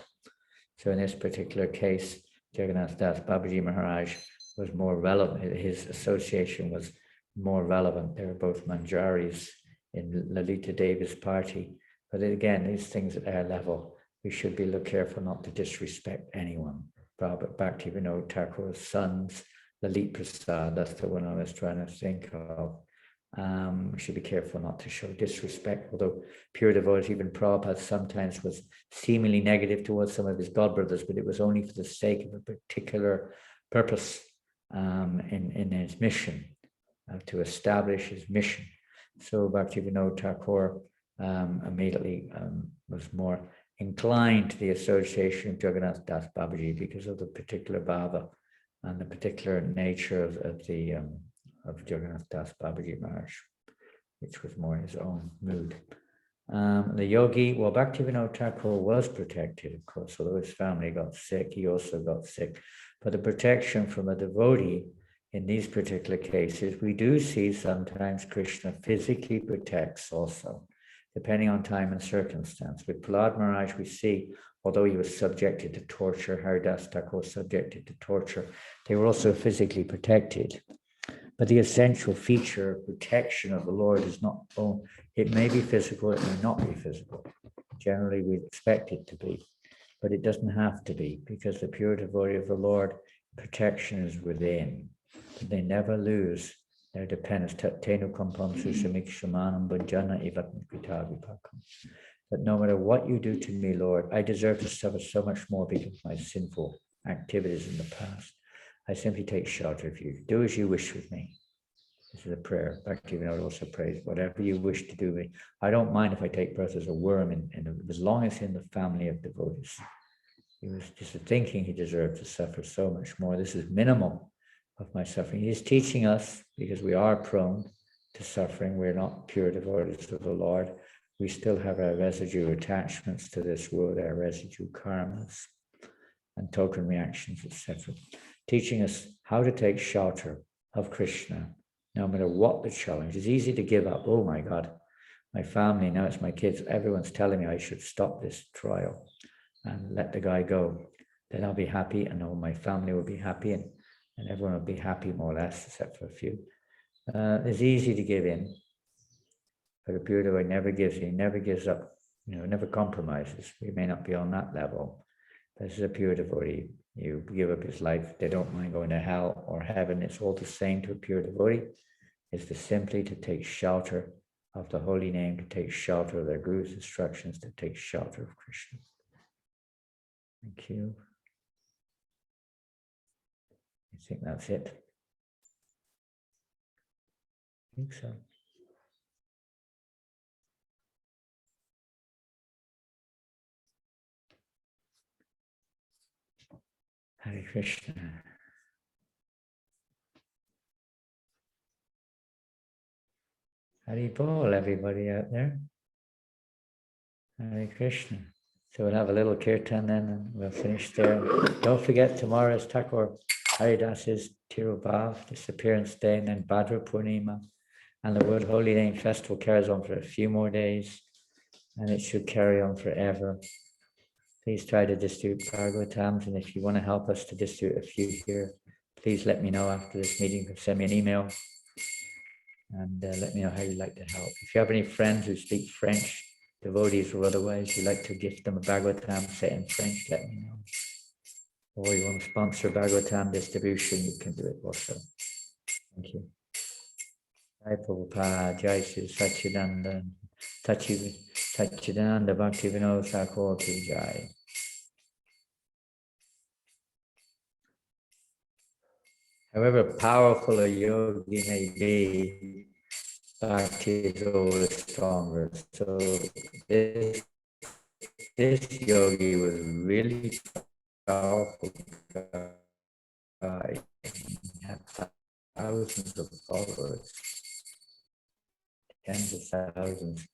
So in this particular case, Jagannath Das Babaji Maharaj was more relevant. His association was more relevant. They were both manjaris in Lalita Devi's party. But again, these things at our level, we should be careful not to disrespect anyone. Bhaktivinoda Thakur's sons, Lalit Prasad, that's the one I was trying to think of. We should be careful not to show disrespect, although pure devotee, even Prabhupada sometimes was seemingly negative towards some of his godbrothers, but it was only for the sake of a particular purpose in his mission, to establish his mission. So Bhaktivinoda Thakur immediately was more inclined to the association of Jagannath Das Babaji because of the particular bhava and the particular nature of Jagannath Das Babaji Maharaj, which was more his own mood. The yogi, well, Bhaktivinoda Thakur was protected, of course, although his family got sick, he also got sick. But the protection from a devotee in these particular cases, we do see sometimes Krishna physically protects also, depending on time and circumstance. With Prahlad Maharaj, we see, although he was subjected to torture, Haridas Thakur was subjected to torture, they were also physically protected. But the essential feature of protection of the Lord is not, it may be physical, it may not be physical. Generally, we expect it to be, but it doesn't have to be, because the pure devotee of the Lord, protection is within. They never lose their dependence. That no matter what you do to me, Lord, I deserve to suffer so much more because of my sinful activities in the past. I simply take shelter of you. Do as you wish with me. This is a prayer. Bhaktivinoda also prays, whatever you wish to do with me. I don't mind if I take birth as a worm, as long as in the family of devotees. He was just thinking he deserved to suffer so much more. This is minimal of my suffering. He is teaching us, because we are prone to suffering. We're not pure devotees of the Lord. We still have our residue attachments to this world, our residue karmas and token reactions, etc. Teaching us how to take shelter of Krishna, no matter what the challenge. It's easy to give up. Oh my God, my family, now it's my kids. Everyone's telling me I should stop this trial and let the guy go. Then I'll be happy, and all my family will be happy, and everyone will be happy more or less, except for a few. It's easy to give in, but a pure devotee never gives in, never gives up, never compromises. We may not be on that level. This is a pure devotee. You give up his life, they don't mind going to hell or heaven. It's all the same to a pure devotee. It's to simply to take shelter of the holy name, to take shelter of their Guru's instructions, to take shelter of Krishna. Thank you. I think that's it. I think so. Hare Krishna. Hari Bol, everybody out there. Hare Krishna. So we'll have a little kirtan then and we'll finish there. Don't forget tomorrow is Thakur Haridas's Tirubhav, disappearance day, and then Bhadra Purnima. And the World Holy Name Festival carries on for a few more days and it should carry on forever. Please try to distribute Bhagavatams, and if you want to help us to distribute a few here, please let me know after this meeting. Send me an email and let me know how you'd like to help. If you have any friends who speak French, devotees or otherwise, you'd like to gift them a Bhagavatam set in French, let me know. Or you want to sponsor Bhagavatam distribution, you can do it also. Thank you. Jai Prabhupada, Jai Sri Satchidananda, Satchidananda Bhaktivinod Thakur ki Jai. However powerful a yogi may be, Bhakti is always stronger. So this yogi was really powerful guy. He had thousands of followers, tens of thousands.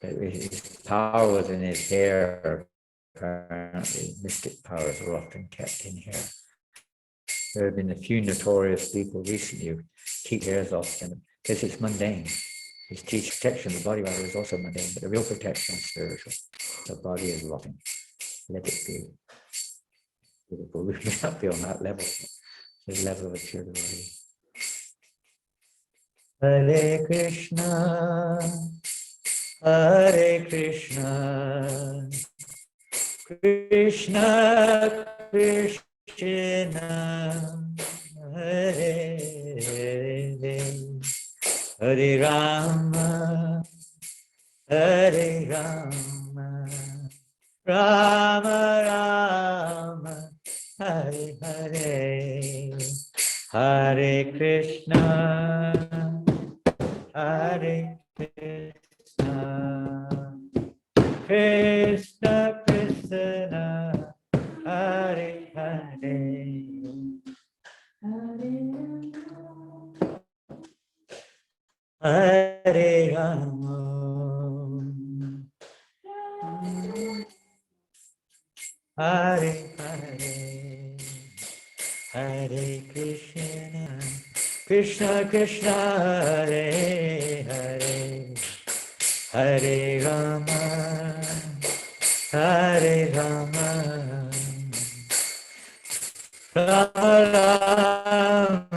But his power was in his hair. Apparently, mystic powers are often kept in hair. There have been a few notorious people recently who keep hairs off them because it's mundane. His protection of the body rather is also mundane, but the real protection is spiritual. The body is rotting. Let it be. Beautiful. We may not be on that level. The level of a pure devotee. Hare Krishna, Hare Krishna, Krishna Krishna, Hare Hare, Hare Rama, Hare Rama, Rama Rama, Hare Hare, Hare Krishna, Hare Krishna, Krishna Krishna, Hare Hare, Hare Rama, Hare Hare, Hare Krishna, Krishna Krishna, Hare Hare, Hare Rama, Hare Rama, Rama Rama,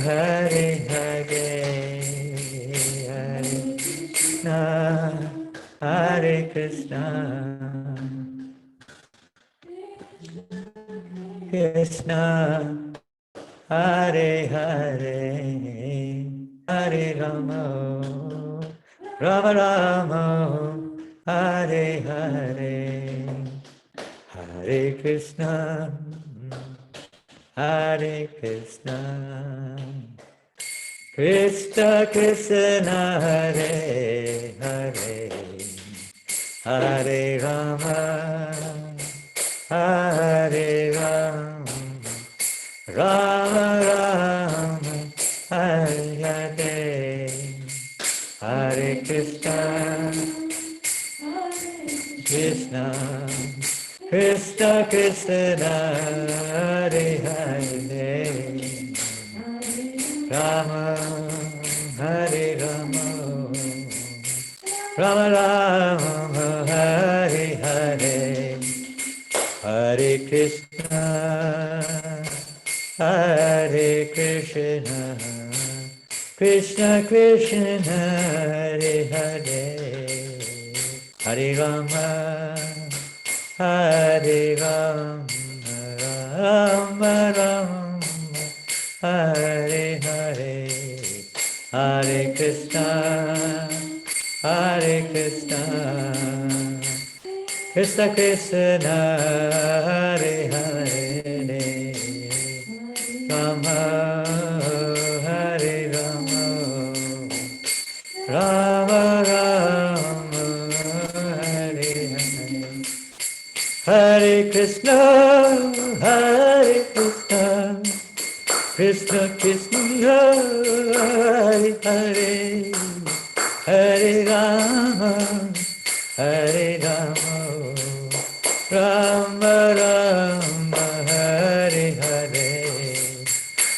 Hare Hare, Hare Krishna, Hare Krishna, Krishna, Hare Hare, Hare Rama, Rama Rama, Hare Hare, Hare Krishna, Hare Krishna, Krishna Krishna, Hare Hare, Hare Rama, Hare Rama, Rama Rama, Hare Hare, Hare Krishna, Krishna, Krishna Krishna, Hare Hare, Rama, Hare Rama, Rama Rama, Hare Hare, Hare Krishna, Hare Krishna, Krishna Krishna, Hare Hare, Hare Rama, Hare Rama, Rama Rama, Hare Hare, Hare Krishna, Hare Krishna, Krishna Krishna, Hare Hare, Rama, Hare Rama, Rama Rama, Hare Hare, Hare Krishna, Hare Krishna, Krishna Krishna Hare Hare Hare Rama Hare Rama Rama Rama Hare Hare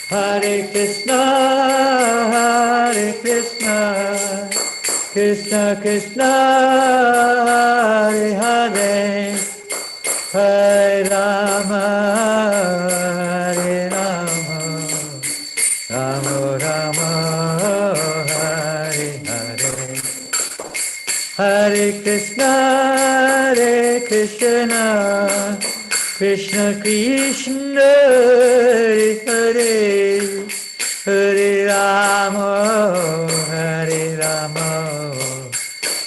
Hare Krishna Krishna Krishna Hare Hare Hare Rama Rama Rama Hare Hare Hare Krishna Krishna Krishna Hare Hare Hare Rama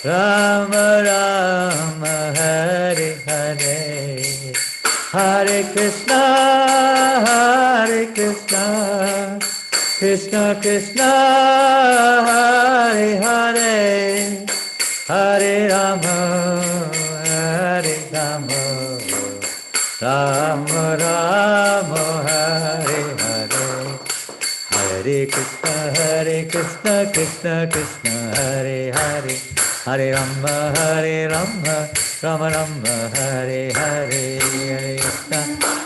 Rama Rama Hare Hare Hare Krishna Krishna Krishna Hare Hare Hare Rama Rama Rama Hare Hare Hare Krishna Krishna Krishna Hare Hare Hare Rama Rama Rama Hare Hare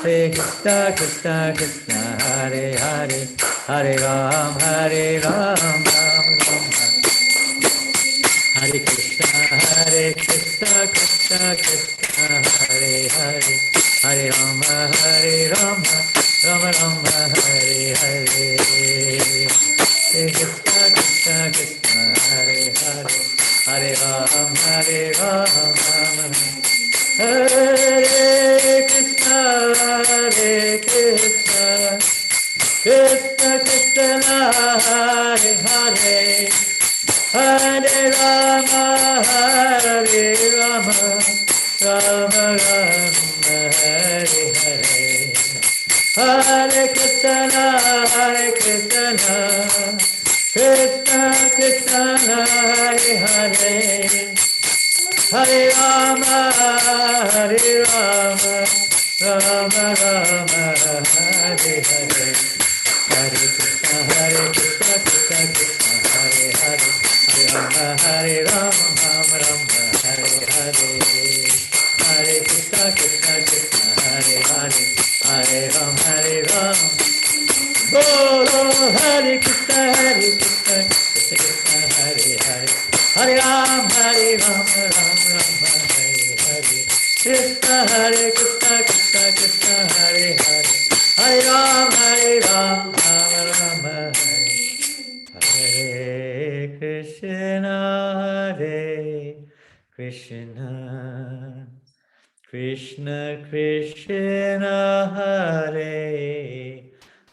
Hare Krishna Krishna Krishna Hare Hare Hare Rama Rama Rama Hare Krishna Krishna Krishna Hare Hare Hare Rama Rama Rama Hare Hare Hare Krishna Krishna Hare Hare Hare Rama Hare Krishna Krishna Krishna Hare Hare Hare Rama Rama Rama Hare Hare Hare Krishna Krishna Krishna Hare Hare Hare Rama Rama Rama Hare Hare Hare Krishna Krishna Krishna Hare Hare Hare Rama Rama Hare Hare Hare Krishna Krishna Hare Hare Hare Rama Guru Hare Krishna Krishna Krishna Hare Hare Hare Rama Rama Rama Hare Hare Krishna Krishna Krishna Hare Hare Hare Rama Rama Hare Hare Krishna Krishna Krishna Krishna Hare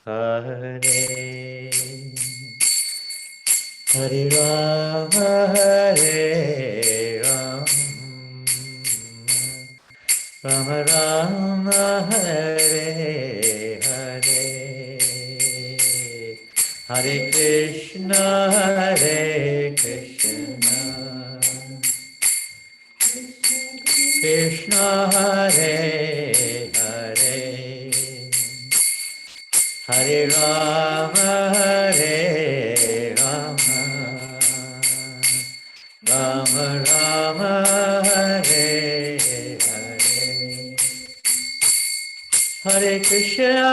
Hare Hare Rama Rama Rama Hare Hare Hare Krishna Krishna Krishna Hare Hare Hare Rama Rama Rama Hare Hare Hare Krishna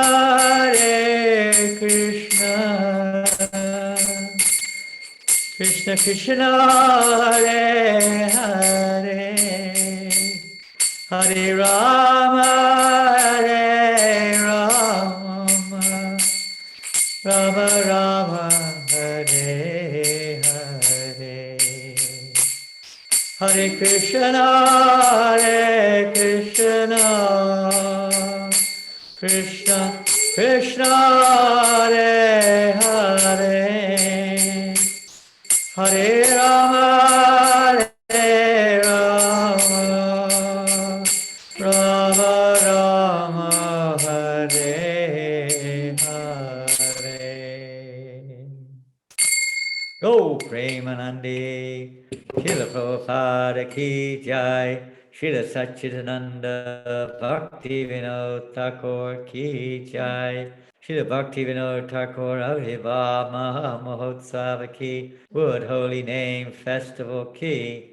Krishna Krishna Hare Hare Hare Rama Rama Rama Hare Hare Hare Krishna Krishna Krishna Hare Hare Hare Rama Rama Rama Hare Hare Go Premanande Srila Prabhupada Ki Jai Srila Satchidananda Bhaktivinod Thakur Ki Jai Srila Bhaktivinod Thakur Aviva Maha Mahotsava Ki Wood Holy Name Festival Ki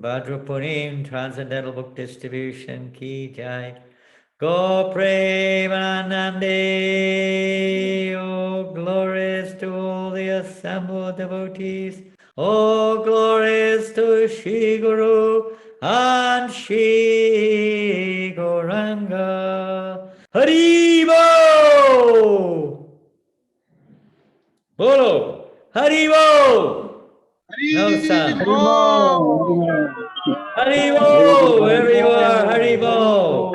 Bhadrapunim Transcendental Book Distribution Ki Jai Go Premanande, oh glories to all the assembled devotees, oh glories to Shri Guru and Shri Gauranga. Haribo! Bolo! Haribo! No sound. Haribo! Wherever you are, Haribo!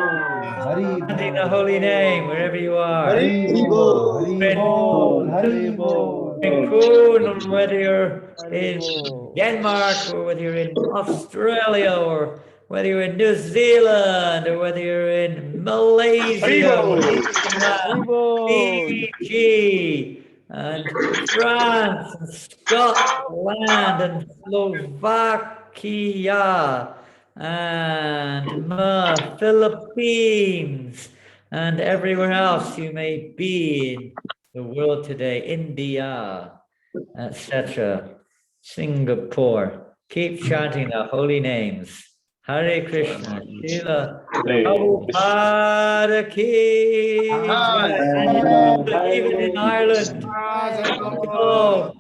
Chanting the holy name wherever you are. Cool, whether you're in Denmark or whether you're in Australia or whether you're in New Zealand or whether you're in Malaysia, Fiji and France and Scotland and Slovakia and Philippines and everywhere else you may be in the world today, India, etc., Singapore. Keep chanting the holy names. Hare Krishna, Srila Prabhupada ki Jai. Even in Ireland. Oh,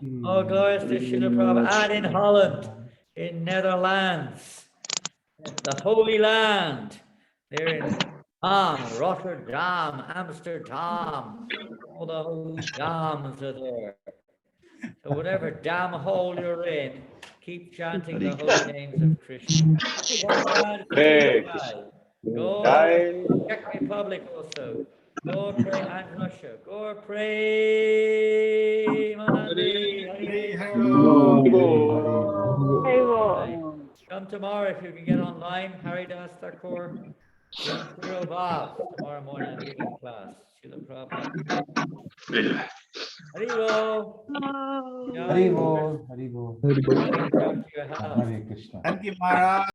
glorious to Srila Prabhupada. And in Holland, in Netherlands, the Holy Land. They're in Rotterdam, Amsterdam. All the holy dams are there. So whatever dam hole you're in, keep chanting the holy names of Krishna. Go Czech Republic also. Go pray and Russia. Go pray. Come tomorrow if you can get online. Haridas Thakur. Tomorrow morning I'm giving class. Srila Prabhupada. Haribo. Haribo. Haribo. Hare Krishna. Hare Krishna. Thank you, Maharaj.